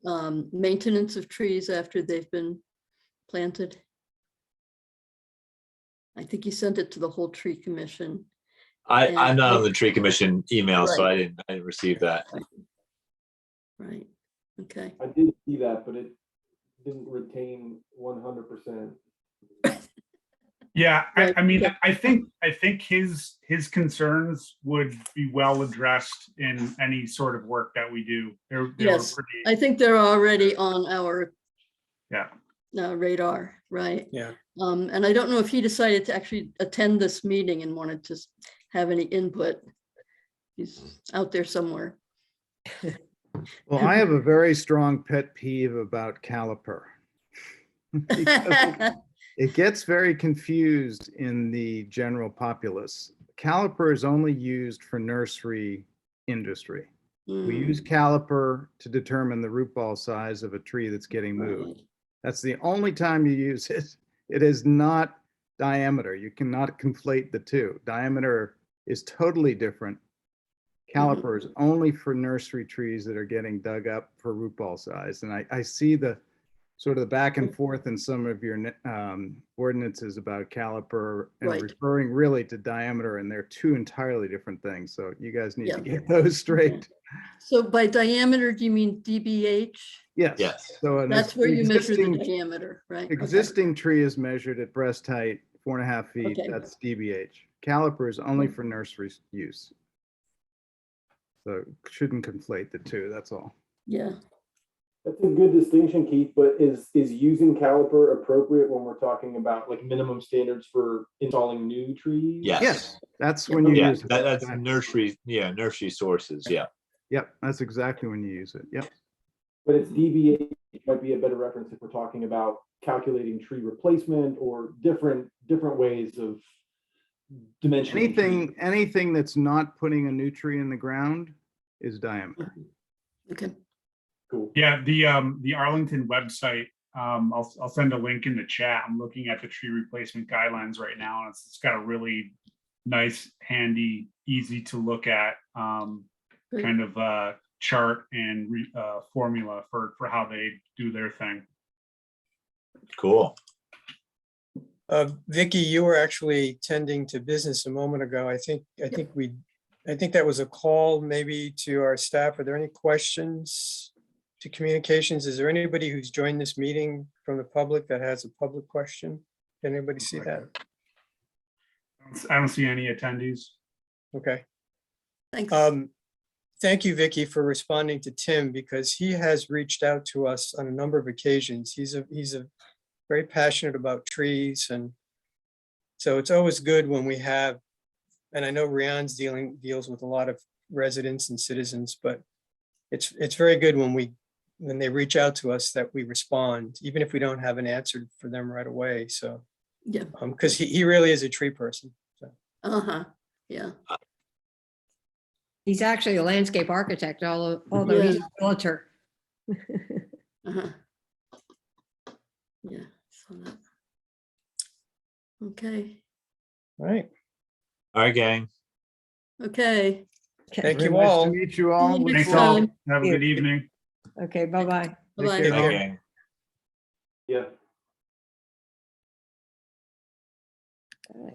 maintenance of trees after they've been planted? I think he sent it to the whole tree commission. I'm not on the tree commission email, so Right. I didn't receive that. Right, okay. I did see that, but it didn't retain 100%. Yeah, Right, I mean, yeah. I think his concerns would be well addressed in any sort of work that we do. They were Yes, pretty, I think they're already on our yeah. radar, right? Yeah. And I don't know if he decided to actually attend this meeting and wanted to have any input. He's out there somewhere. Well, I have a very strong pet peeve about caliper. Because it gets very confused in the general populace. Caliper is only used for nursery industry. We use caliper to determine the root ball size of a tree that's getting moved. That's the only time you use it. It is not diameter. You cannot conflate the two. Diameter is totally different. Caliper is only for nursery trees that are getting dug up for root ball size. And I see the sort of the back and forth in some of your ordinances about caliper and Right. referring really to diameter, and they're 2 entirely different things. So you guys need Yeah. to get those straight. So by diameter, do you mean DBH? Yes. Yes. So an That's where you measure the existing- diameter, right? Okay. Existing tree is measured at breast height, 4.5 feet. Okay. That's DBH. Caliper is only for nursery use. So shouldn't conflate the two, that's all. Yeah, That's a good distinction, Keith, but is using caliper appropriate when we're talking about like minimum standards for installing new trees? Yes. Yes, that's when you Yeah, use it. that's nursery, nursery sources. Yeah. Yep, that's exactly when you use it. Yep. But it's DBA might be a better reference if we're talking about calculating tree replacement or different ways of dimensioning. Anything that's not putting a new tree in the ground is diameter. okay. Cool. Yeah, the Arlington website, I'll send a link in the chat. I'm looking at the tree replacement guidelines right now, and it's got a really nice, handy, easy to look at Great. kind of chart and formula for how they do their thing. Cool. Vicky, you were actually tending to business a moment ago. I think that was a call maybe to our staff. Are there any questions to communications? Is there anybody who's joined this meeting from the public that has a public question? Can anybody see that? I don't see any attendees. Okay. Thanks. Thank you, Vicky, for responding to Tim, because he has reached out to us on a number of occasions. He's a very passionate about trees, and so it's always good when we have, and I know Rian's deals with a lot of residents and citizens, but it's very good when they reach out to us that we respond, even if we don't have an answer for them right away. So, Yeah. because he really is a tree person. So. Uh-huh, yeah. He's actually a landscape architect, although he's a realtor. Uh-huh. Yeah. saw that. Okay, All right. All right, gang. okay. Thank Very you nice all. to meet you all. See you Look next Thanks all. time. Have a good evening. Okay, bye-bye. Take Bye-bye. care. Bye, care. gang. Yeah. Bye.